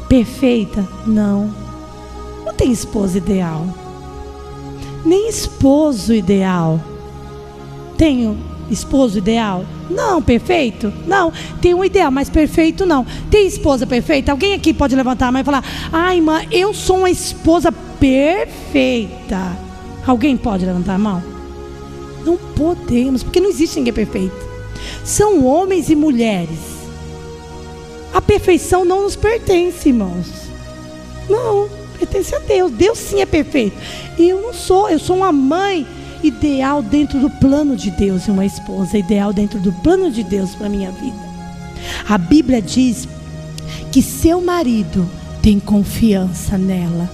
Speaker 1: Perfeita? Não. Não tem esposa ideal. Nem esposo ideal. Tem esposo ideal? Não. Perfeito? Não. Tem um ideal, mas perfeito não. Tem esposa perfeita? Alguém aqui pode levantar a mão e falar: ai, irmã, eu sou uma esposa perfeita. Alguém pode levantar a mão? Não podemos, porque não existe ninguém perfeito. São homens e mulheres. A perfeição não nos pertence, irmãos. Não, pertence a Deus. Deus sim é perfeito. Eu não sou, eu sou uma mãe ideal dentro do plano de Deus, e uma esposa ideal dentro do plano de Deus para a minha vida. A Bíblia diz que seu marido tem confiança nela.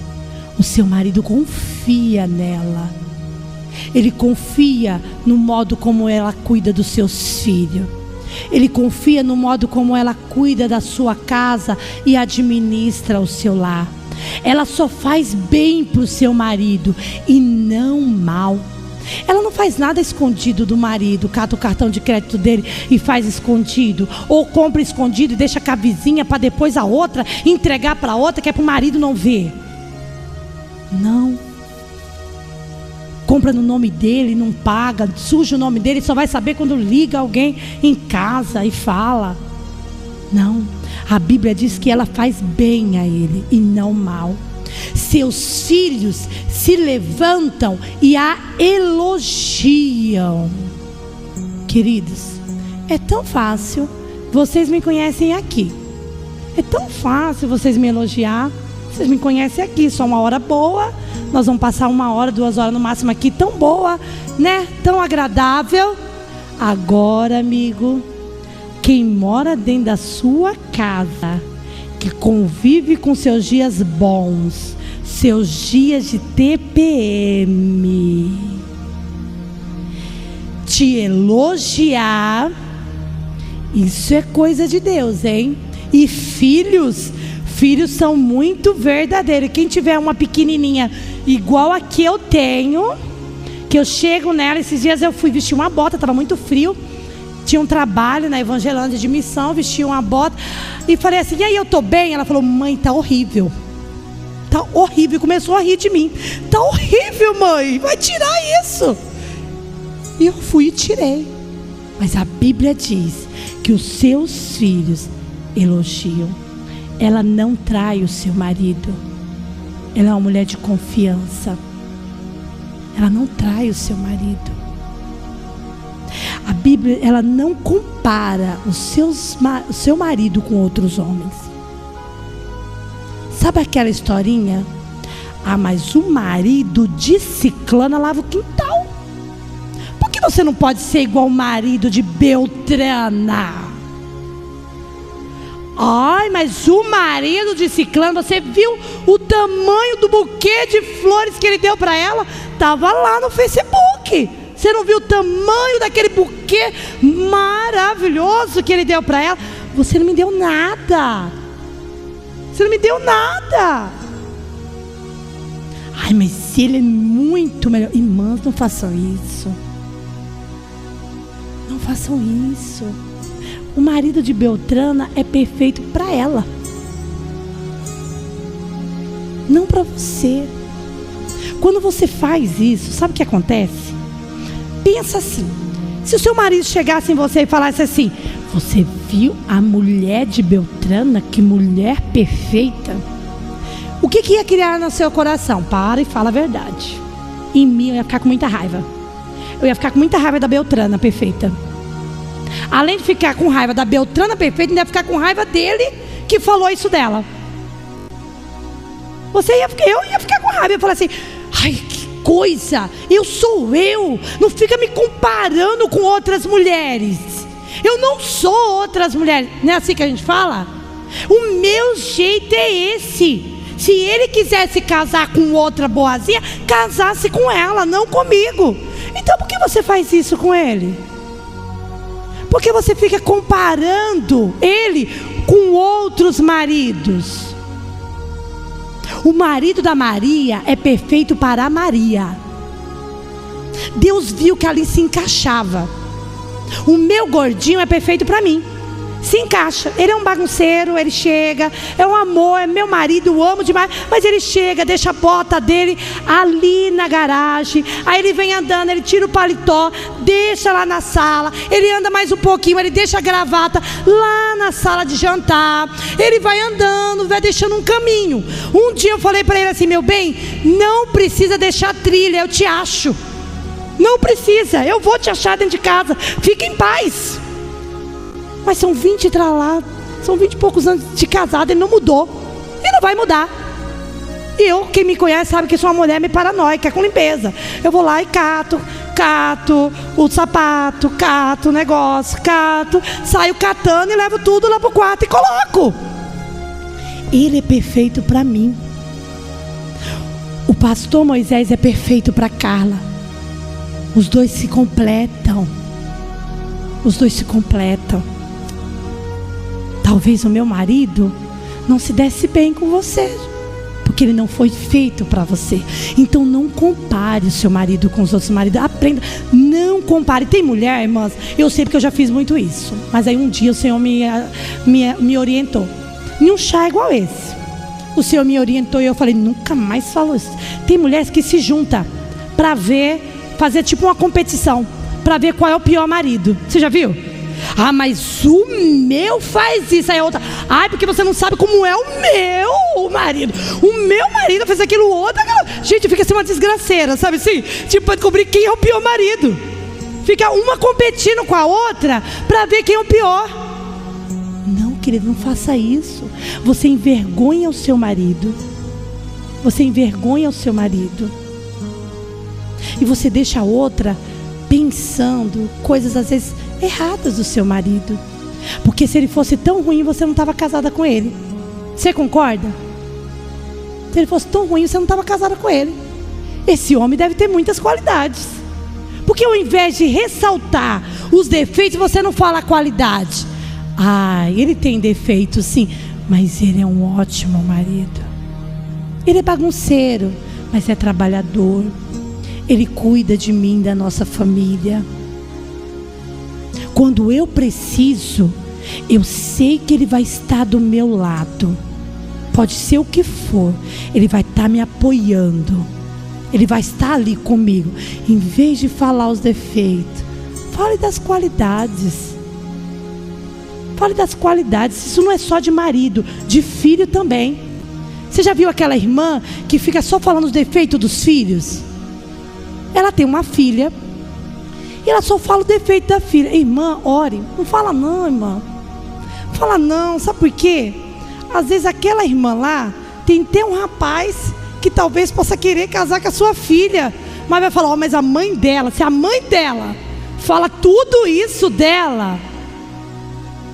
Speaker 1: O seu marido confia nela. Ele confia no modo como ela cuida dos seus filhos. Ele confia no modo como ela cuida da sua casa e administra o seu lar. Ela só faz bem para o seu marido e não mal. Ela não faz nada escondido do marido, cata o cartão de crédito dele e faz escondido, ou compra escondido e deixa com a vizinha para depois a outra entregar para a outra, que é para o marido não ver. Não. Compra no nome dele, não paga, suja o nome dele, só vai saber quando liga alguém em casa e fala. Não, a Bíblia diz que ela faz bem a ele e não mal. Seus filhos se levantam e a elogiam. Queridos, é tão fácil, vocês me conhecem aqui. É tão fácil vocês me elogiar. Vocês me conhecem aqui, só uma hora boa. Nós vamos passar 1 hora, 2 horas no máximo aqui, tão boa, né? Tão agradável. Agora, amigo, quem mora dentro da sua casa, que convive com seus dias bons, seus dias de TPM, te elogiar, isso é coisa de Deus, hein? E filhos são muito verdadeiros. Quem tiver uma pequenininha igual a que eu tenho, que eu chego nela, esses dias eu fui vestir uma bota, estava muito frio, tinha um trabalho na Evangelândia de missão, vesti uma bota e falei assim: e aí, eu tô bem? Ela falou: mãe, tá horrível. Tá horrível. Começou a rir de mim. Tá horrível, mãe, vai tirar isso. E eu fui e tirei. Mas a Bíblia diz que os seus filhos elogiam. Ela não trai o seu marido. Ela é uma mulher de confiança. Ela não trai o seu marido. A Bíblia, ela não compara o seu marido com outros homens. Sabe aquela historinha? Ah, mas o marido de Ciclana lava o quintal. Por que você não pode ser igual o marido de Beltrana? Ai, mas o marido de Ciclano, você viu o tamanho do buquê de flores que ele deu para ela? Estava lá no Facebook. Você não viu o tamanho daquele buquê maravilhoso que ele deu para ela? Você não me deu nada. Você não me deu nada. Ai, mas ele é muito melhor. Irmãs, não façam isso. Não façam isso. O marido de Beltrana é perfeito para ela, não para você. Quando você faz isso, sabe o que acontece? Pensa assim: se o seu marido chegasse em você e falasse assim: você viu a mulher de Beltrana? Que mulher perfeita. O que ia criar no seu coração? Para e fala a verdade. Em mim eu ia ficar com muita raiva. Eu ia ficar com muita raiva da Beltrana perfeita. Além de ficar com raiva da Beltrana perfeita, ainda ia ficar com raiva dele que falou isso dela. Eu ia ficar com raiva. Eu ia falar assim: ai, que coisa, eu sou eu. Não fica me comparando com outras mulheres. Eu não sou outras mulheres. Não é assim que a gente fala? O meu jeito é esse. Se ele quisesse casar com outra boazinha, casasse com ela, não comigo. Então por que você faz isso com ele? Porque você fica comparando ele com outros maridos. O marido da Maria é perfeito para a Maria. Deus viu que ali se encaixava. O meu gordinho é perfeito para mim. Se encaixa. Ele é um bagunceiro, ele chega, é um amor, é meu marido, eu amo demais, mas ele chega, deixa a bota dele ali na garagem, aí ele vem andando, ele tira o paletó, deixa lá na sala, ele anda mais um pouquinho, ele deixa a gravata lá na sala de jantar, ele vai andando, vai deixando um caminho. Um dia eu falei para ele assim: meu bem, não precisa deixar trilha, eu te acho. Não precisa, eu vou te achar dentro de casa, fica em paz. Mas são 20 são 20 e poucos anos de casado, ele não mudou. E não vai mudar. E eu, quem me conhece sabe que sou uma mulher meio paranoica com limpeza. Eu vou lá e cato o sapato, cato o negócio, saio catando e levo tudo lá pro quarto e coloco. Ele é perfeito para mim. O pastor Moisés é perfeito para Carla. Os dois se completam. Os dois se completam. Talvez o meu marido não se desse bem com você, porque ele não foi feito para você. Então não compare o seu marido com os outros maridos. Aprenda, não compare. Tem mulher, irmãs, eu sei porque eu já fiz muito isso, mas aí um dia o Senhor me orientou. Nenhum chá é igual esse. O Senhor me orientou e eu falei: nunca mais falo isso. Tem mulheres que se juntam para fazer tipo uma competição, para ver qual é o pior marido. Você já viu? Ah, mas o meu faz isso. Aí a outra: ai, porque você não sabe como é o meu marido. O meu marido fez aquilo, outro. Gente, fica assim uma desgraceira, sabe assim? Tipo, para descobrir quem é o pior marido. Fica uma competindo com a outra para ver quem é o pior. Não, querido, não faça isso. Você envergonha o seu marido. Você envergonha o seu marido. E você deixa a outra pensando coisas às vezes erradas do seu marido. Porque se ele fosse tão ruim, você não estava casada com ele. Você concorda? Se ele fosse tão ruim, você não estava casada com ele. Esse homem deve ter muitas qualidades. Porque ao invés de ressaltar os defeitos, você não fala a qualidade. Ah, ele tem defeitos sim, mas ele é um ótimo marido. Ele é bagunceiro, mas é trabalhador. Ele cuida de mim, da nossa família. Quando eu preciso, eu sei que ele vai estar do meu lado. Pode ser o que for, ele vai estar me apoiando. Ele vai estar ali comigo. Em vez de falar os defeitos, fale das qualidades. Fale das qualidades. Isso não é só de marido, de filho também. Você já viu aquela irmã que fica só falando os defeitos dos filhos? Ela tem uma filha e ela só fala o defeito da filha. Irmã, ore. Não fala não, irmã. Não fala não. Sabe por quê? Às vezes aquela irmã lá tem até um rapaz que talvez possa querer casar com a sua filha, mas vai falar: mas a mãe dela, se a mãe dela fala tudo isso dela,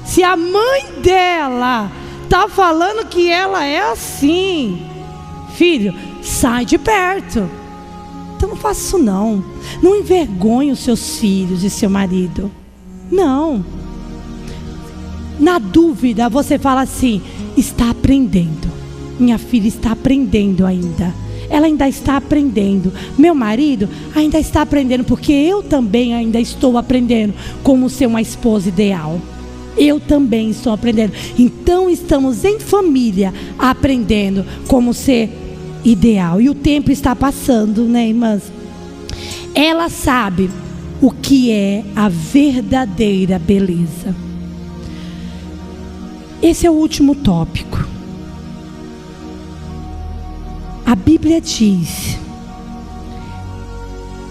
Speaker 1: se a mãe dela está falando que ela é assim, filho, sai de perto. Então não faça isso não. Não envergonhe os seus filhos e seu marido. Não. Na dúvida você fala assim: está aprendendo. Minha filha está aprendendo ainda. Ela ainda está aprendendo. Meu marido ainda está aprendendo, porque eu também ainda estou aprendendo como ser uma esposa ideal. Eu também estou aprendendo. Então estamos em família aprendendo como ser ideal. E o tempo está passando, né, irmãs? Ela sabe o que é a verdadeira beleza. Esse é o último tópico. A Bíblia diz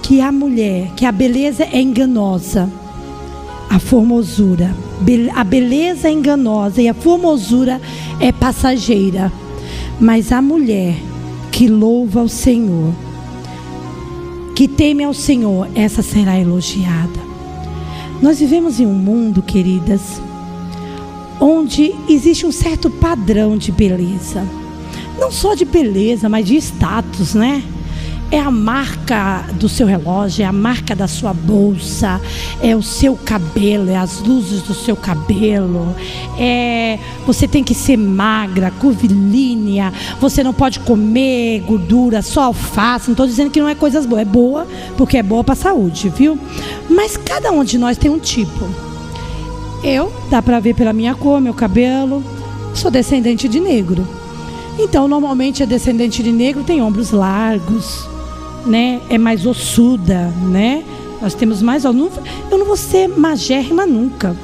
Speaker 1: que a beleza é enganosa, a formosura. A beleza é enganosa e a formosura é passageira. Mas a mulher que louva ao Senhor, que teme ao Senhor, essa será elogiada. Nós vivemos em um mundo, queridas, onde existe um certo padrão de beleza. Não só de beleza, mas de status, né? É a marca do seu relógio, é a marca da sua bolsa, é o seu cabelo, é as luzes do seu cabelo, você tem que ser magra, curvilínea, você não pode comer gordura, só alface. Não estou dizendo que não é coisas boas, é boa porque é boa para a saúde, viu? Mas cada um de nós tem um tipo. dá para ver pela minha cor, meu cabelo, sou descendente de negro. Então, normalmente a descendente de negro tem ombros largos, né? É mais ossuda, né? Nós temos mais... Eu não vou ser magérrima nunca.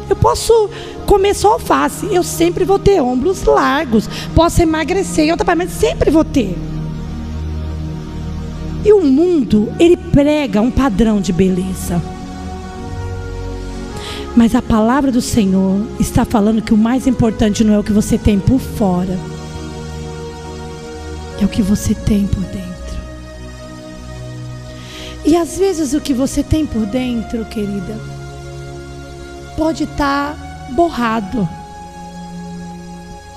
Speaker 1: Eu posso comer só alface, eu sempre vou ter ombros largos. Posso emagrecer em outra parte, mas sempre vou ter. E o mundo, ele prega um padrão de beleza. Mas a palavra do Senhor está falando que o mais importante não é o que você tem por fora, é o que você tem por dentro. E às vezes o que você tem por dentro, querida, pode estar borrado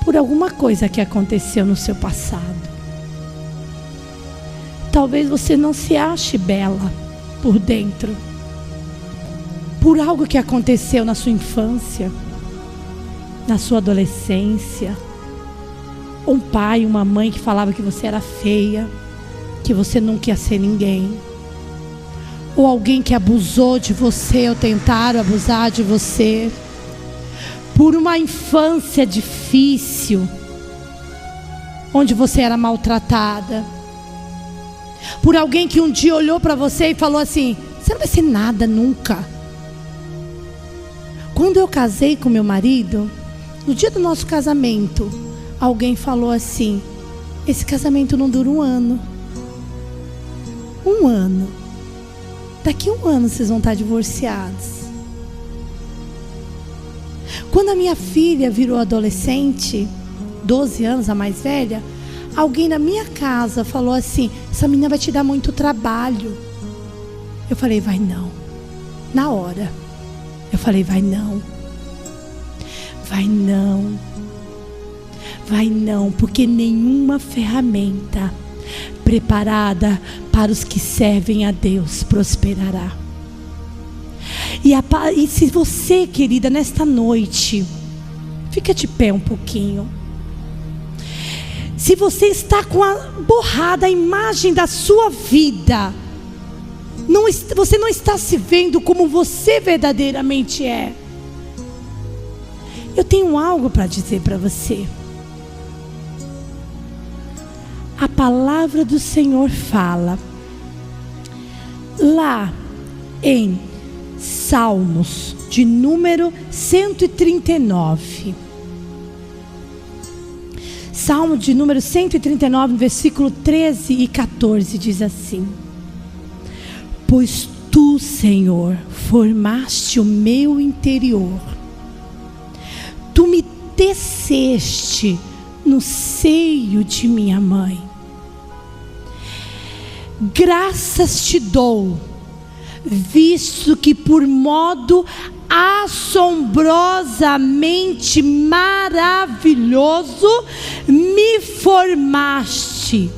Speaker 1: por alguma coisa que aconteceu no seu passado. Talvez você não se ache bela por dentro, por algo que aconteceu na sua infância, na sua adolescência. Um pai, uma mãe que falava que você era feia, que você nunca ia ser ninguém. Ou alguém que abusou de você, ou tentaram abusar de você. Por uma infância difícil, onde você era maltratada. Por alguém que um dia olhou para você e falou assim: você não vai ser nada nunca. Quando eu casei com meu marido, no dia do nosso casamento, alguém falou assim: esse casamento não dura 1 ano. 1 ano. Daqui 1 ano vocês vão estar divorciados. Quando a minha filha virou adolescente, 12 anos, a mais velha, alguém na minha casa falou assim: essa menina vai te dar muito trabalho. Eu falei: vai não. Na hora eu falei: vai não. Vai não. Vai não, porque nenhuma ferramenta preparada para os que servem a Deus prosperará. E se você, querida, nesta noite, fica de pé um pouquinho. Se você está com a borrada a imagem da sua vida, você não está se vendo como você verdadeiramente é. Eu tenho algo para dizer para você. A palavra do Senhor fala lá em Salmos de número 139. Salmo de número 139, versículo 13 e 14 diz assim: pois tu, Senhor, formaste o meu interior, tu me teceste no seio de minha mãe. Graças te dou, visto que por modo assombrosamente maravilhoso me formaste.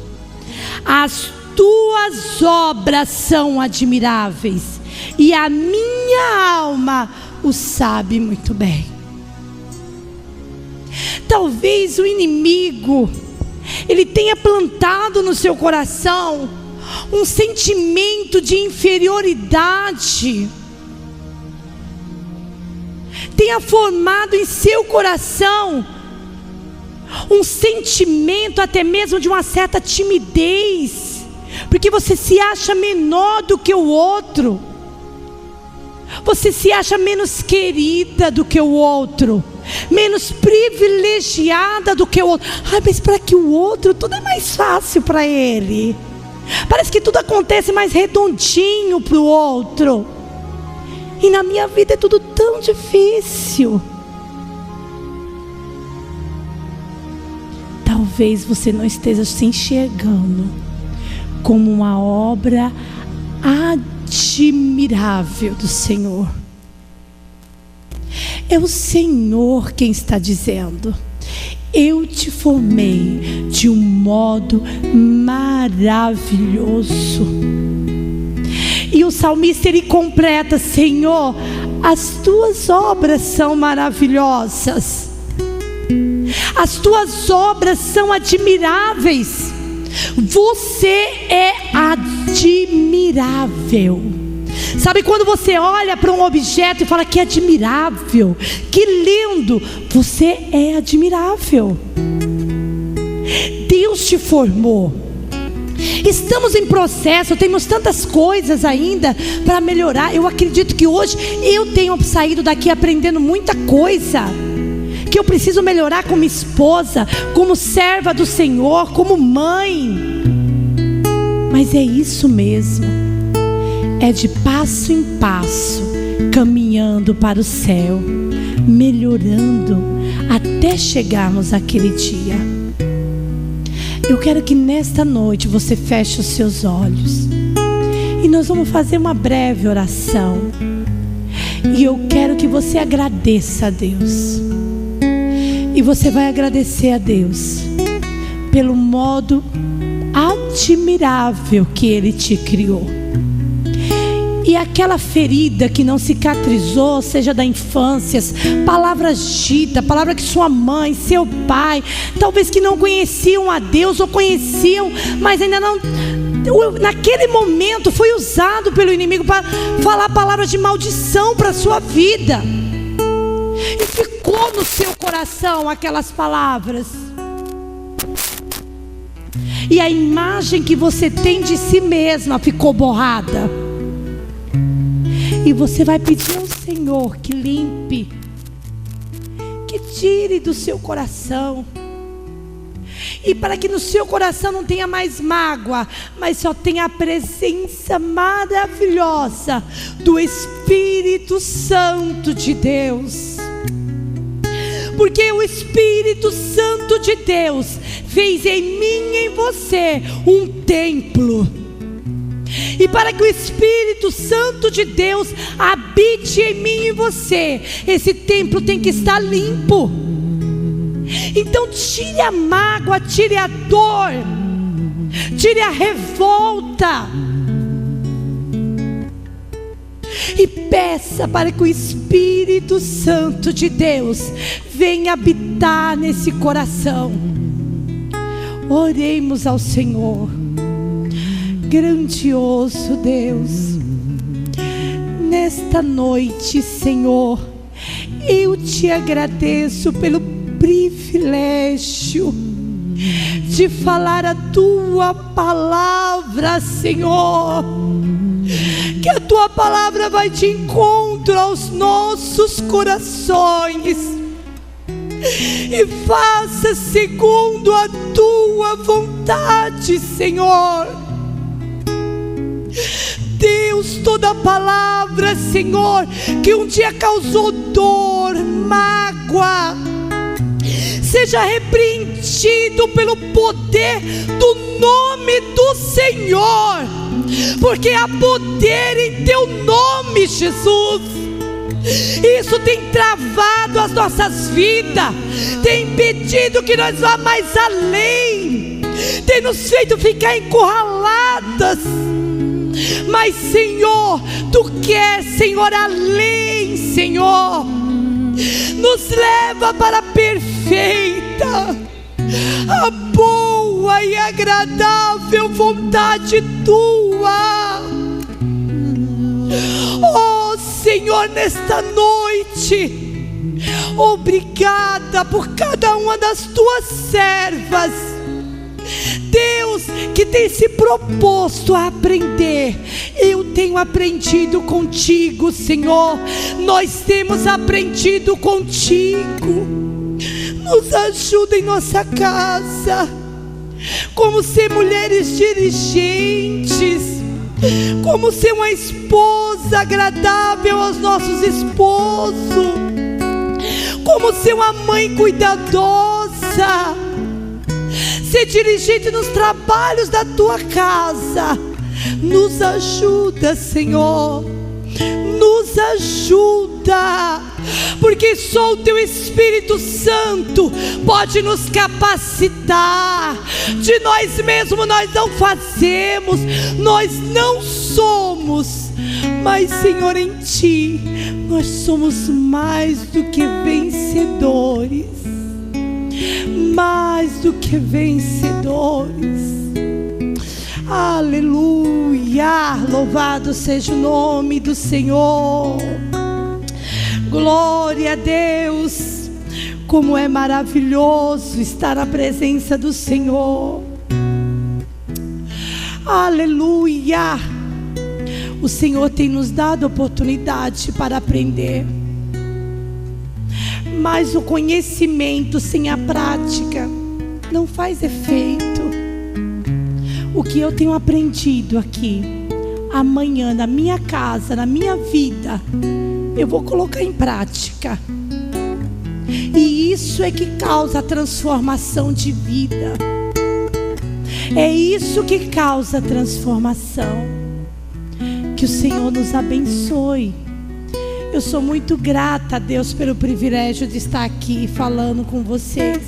Speaker 1: As tuas obras são admiráveis, e a minha alma o sabe muito bem. Talvez o inimigo, ele tenha plantado no seu coração um sentimento de inferioridade, tenha formado em seu coração um sentimento até mesmo de uma certa timidez, porque você se acha menor do que o outro, você se acha menos querida do que o outro, menos privilegiada do que o outro. Mas para que o outro tudo é mais fácil para ele, parece que tudo acontece mais redondinho para o outro, e na minha vida é tudo tão difícil. Talvez você não esteja se enxergando como uma obra admirável do Senhor. É o Senhor quem está dizendo: eu te formei de um modo maravilhoso. E o salmista, ele completa: Senhor, as tuas obras são maravilhosas, as tuas obras são admiráveis. Você é admirável. Sabe quando você olha para um objeto e fala que admirável, que lindo? Você é admirável. Deus te formou. Estamos em processo, temos tantas coisas ainda para melhorar. Eu acredito que hoje eu tenho saído daqui aprendendo muita coisa que eu preciso melhorar como esposa, como serva do Senhor, como mãe. Mas é isso mesmo, é de passo em passo, caminhando para o céu, melhorando até chegarmos àquele dia. Eu quero que nesta noite você feche os seus olhos e nós vamos fazer uma breve oração. E eu quero que você agradeça a Deus. E você vai agradecer a Deus pelo modo admirável que Ele te criou. E aquela ferida que não cicatrizou, seja da infância, palavras ditas, palavra que sua mãe, seu pai, talvez que não conheciam a Deus ou conheciam, mas ainda não, naquele momento foi usado pelo inimigo para falar palavras de maldição para a sua vida. E ficou no seu coração aquelas palavras. E a imagem que você tem de si mesma ficou borrada. E você vai pedir ao Senhor que limpe, que tire do seu coração. E para que no seu coração não tenha mais mágoa, mas só tenha a presença maravilhosa do Espírito Santo de Deus. Porque o Espírito Santo de Deus fez em mim e em você um templo. E para que o Espírito Santo de Deus habite em mim e em você, esse templo tem que estar limpo. Então tire a mágoa, tire a dor, tire a revolta. E peça para que o Espírito Santo de Deus venha habitar nesse coração. Oremos ao Senhor. Grandioso Deus, nesta noite, Senhor, eu te agradeço pelo privilégio de falar a tua palavra, Senhor. Que a tua palavra vai de encontro aos nossos corações e faça segundo a tua vontade, Senhor. Deus, toda palavra, Senhor, que um dia causou dor, mágoa, seja repreendido pelo poder do nome do Senhor, porque há poder em teu nome, Jesus. Isso tem travado as nossas vidas, tem impedido que nós vá mais além, tem nos feito ficar encurraladas. Mas Senhor, tu queres, Senhor, além, Senhor, nos leva para a perfeita, a boa e agradável vontade tua. Oh Senhor, nesta noite, obrigada por cada uma das tuas servas, Deus, que tem se proposto a aprender. Eu tenho aprendido contigo, Senhor. Nós temos aprendido contigo. Nos ajuda em nossa casa, como ser mulheres dirigentes, como ser uma esposa agradável aos nossos esposos, como ser uma mãe cuidadosa, ser dirigente nos trabalhos da tua casa. Nos ajuda, Senhor, nos ajuda, porque só o teu Espírito Santo pode nos capacitar. De nós mesmos nós não fazemos, nós não somos, mas Senhor, em ti nós somos mais do que vencedores, mais do que vencedores. Aleluia, louvado seja o nome do Senhor. Glória a Deus. Como é maravilhoso estar na presença do Senhor. Aleluia. O Senhor tem nos dado oportunidade para aprender, mas o conhecimento sem a prática não faz efeito. O que eu tenho aprendido aqui, amanhã na minha casa, na minha vida, eu vou colocar em prática. E isso é que causa a transformação de vida. É isso que causa a transformação. Que o Senhor nos abençoe. Eu sou muito grata a Deus pelo privilégio de estar aqui falando com vocês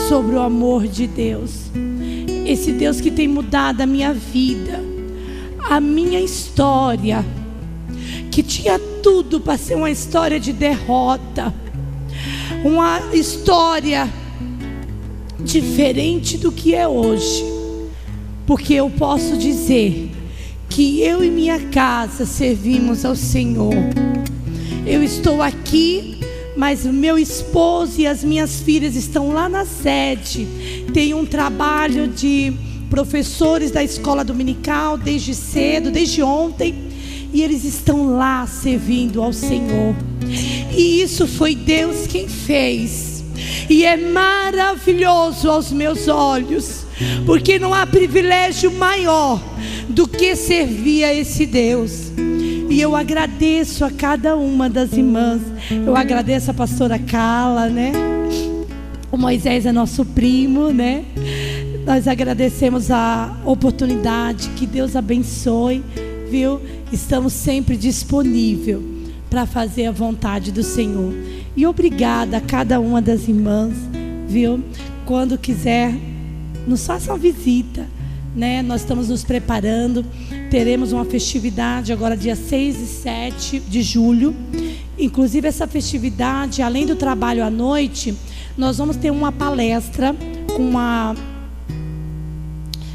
Speaker 1: sobre o amor de Deus. Esse Deus que tem mudado a minha vida, a minha história, que tinha tudo para ser uma história de derrota, uma história diferente do que é hoje, porque eu posso dizer que eu e minha casa servimos ao Senhor. Eu estou aqui, mas o meu esposo e as minhas filhas estão lá na sede. Tem um trabalho de professores da escola dominical desde cedo, desde ontem, e eles estão lá servindo ao Senhor. E isso foi Deus quem fez. E é maravilhoso aos meus olhos, porque não há privilégio maior do que servir a esse Deus. E eu agradeço a cada uma das irmãs. Eu agradeço a pastora Carla, né? O Moisés é nosso primo, né? Nós agradecemos a oportunidade. Que Deus abençoe, viu? Estamos sempre disponíveis para fazer a vontade do Senhor. E obrigada a cada uma das irmãs, viu? Quando quiser, nos faça uma visita, né? Nós estamos nos preparando. Teremos uma festividade agora dia 6 e 7 de julho. Inclusive essa festividade, além do trabalho à noite, nós vamos ter uma palestra com uma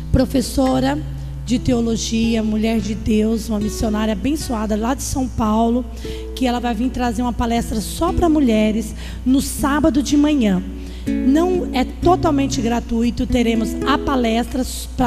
Speaker 1: professora de teologia, mulher de Deus, uma missionária abençoada lá de São Paulo, que ela vai vir trazer uma palestra só para mulheres no sábado de manhã. Não é totalmente gratuito, teremos a palestra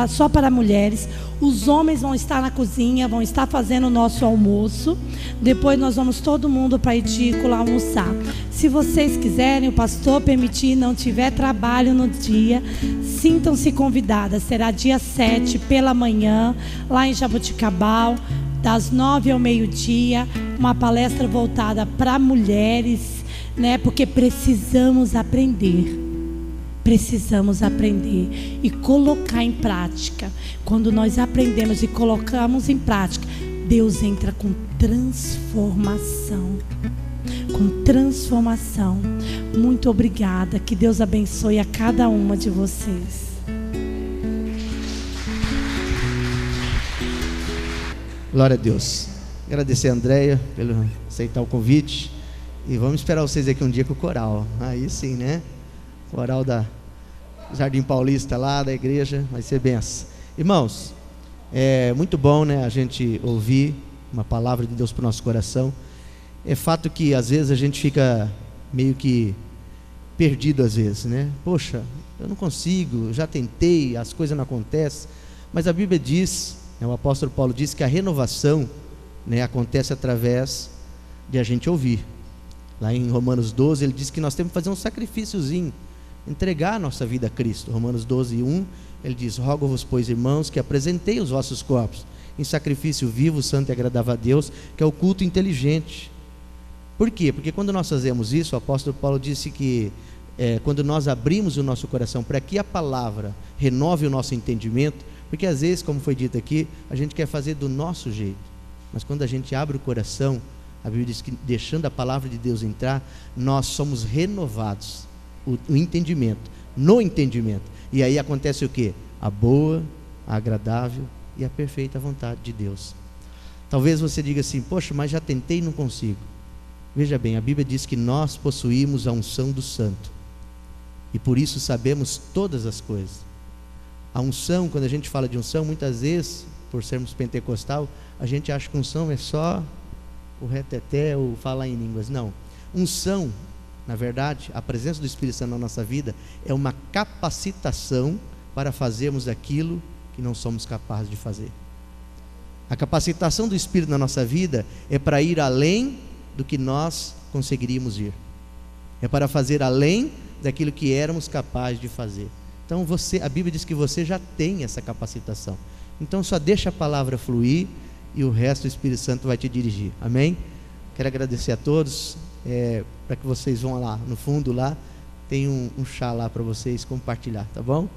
Speaker 1: só para mulheres. Os homens vão estar na cozinha, vão estar fazendo o nosso almoço. Depois nós vamos todo mundo para a edícula almoçar. Se vocês quiserem, o pastor permitir, não tiver trabalho no dia, sintam-se convidadas. Será dia 7 pela manhã, lá em Jaboticabal, das 9 ao meio-dia, uma palestra voltada para mulheres, né? Porque precisamos aprender e colocar em prática. Quando nós aprendemos e colocamos em prática, Deus entra com transformação. Muito obrigada. Que Deus abençoe a cada uma de vocês.
Speaker 2: Glória a Deus. Agradecer a Andréia pelo aceitar o convite. E vamos esperar vocês aqui um dia com o coral. Aí sim, né? Coral da Jardim Paulista lá da igreja. Vai ser benção. Irmãos, é muito bom, né, a gente ouvir uma palavra de Deus para o nosso coração. É fato que às vezes a gente fica meio que perdido às vezes, né? Poxa, eu não consigo, já tentei, as coisas não acontecem. Mas a Bíblia diz, né, o apóstolo Paulo diz que a renovação, né, acontece através de a gente ouvir. Lá em Romanos 12 ele diz que nós temos que fazer um sacrifíciozinho, entregar a nossa vida a Cristo. Romanos 12, 1, ele diz: rogo-vos, pois, irmãos, que apresentei os vossos corpos em sacrifício vivo, santo e agradável a Deus, que é o culto inteligente. Por quê? Porque quando nós fazemos isso, o apóstolo Paulo disse que quando nós abrimos o nosso coração para que a palavra renove o nosso entendimento, porque às vezes, como foi dito aqui, a gente quer fazer do nosso jeito, mas quando a gente abre o coração, a Bíblia diz que deixando a palavra de Deus entrar, nós somos renovados, o entendimento, no entendimento. E aí acontece o quê? A boa, a agradável e a perfeita vontade de Deus. Talvez você diga assim: poxa, mas já tentei e não consigo. Veja bem, a Bíblia diz que nós possuímos a unção do Santo, e por isso sabemos todas as coisas. A unção, quando a gente fala de unção, muitas vezes, por sermos pentecostal, a gente acha que unção é só o reteté ou falar em línguas. Não. Unção, na verdade, a presença do Espírito Santo na nossa vida é uma capacitação para fazermos aquilo que não somos capazes de fazer. A capacitação do Espírito na nossa vida é para ir além do que nós conseguiríamos ir. É para fazer além daquilo que éramos capazes de fazer. Então a Bíblia diz que você já tem essa capacitação. Então só deixa a palavra fluir e o resto do Espírito Santo vai te dirigir. Amém? Quero agradecer a todos, para que vocês vão lá no fundo lá, tem um chá lá para vocês compartilhar, tá bom?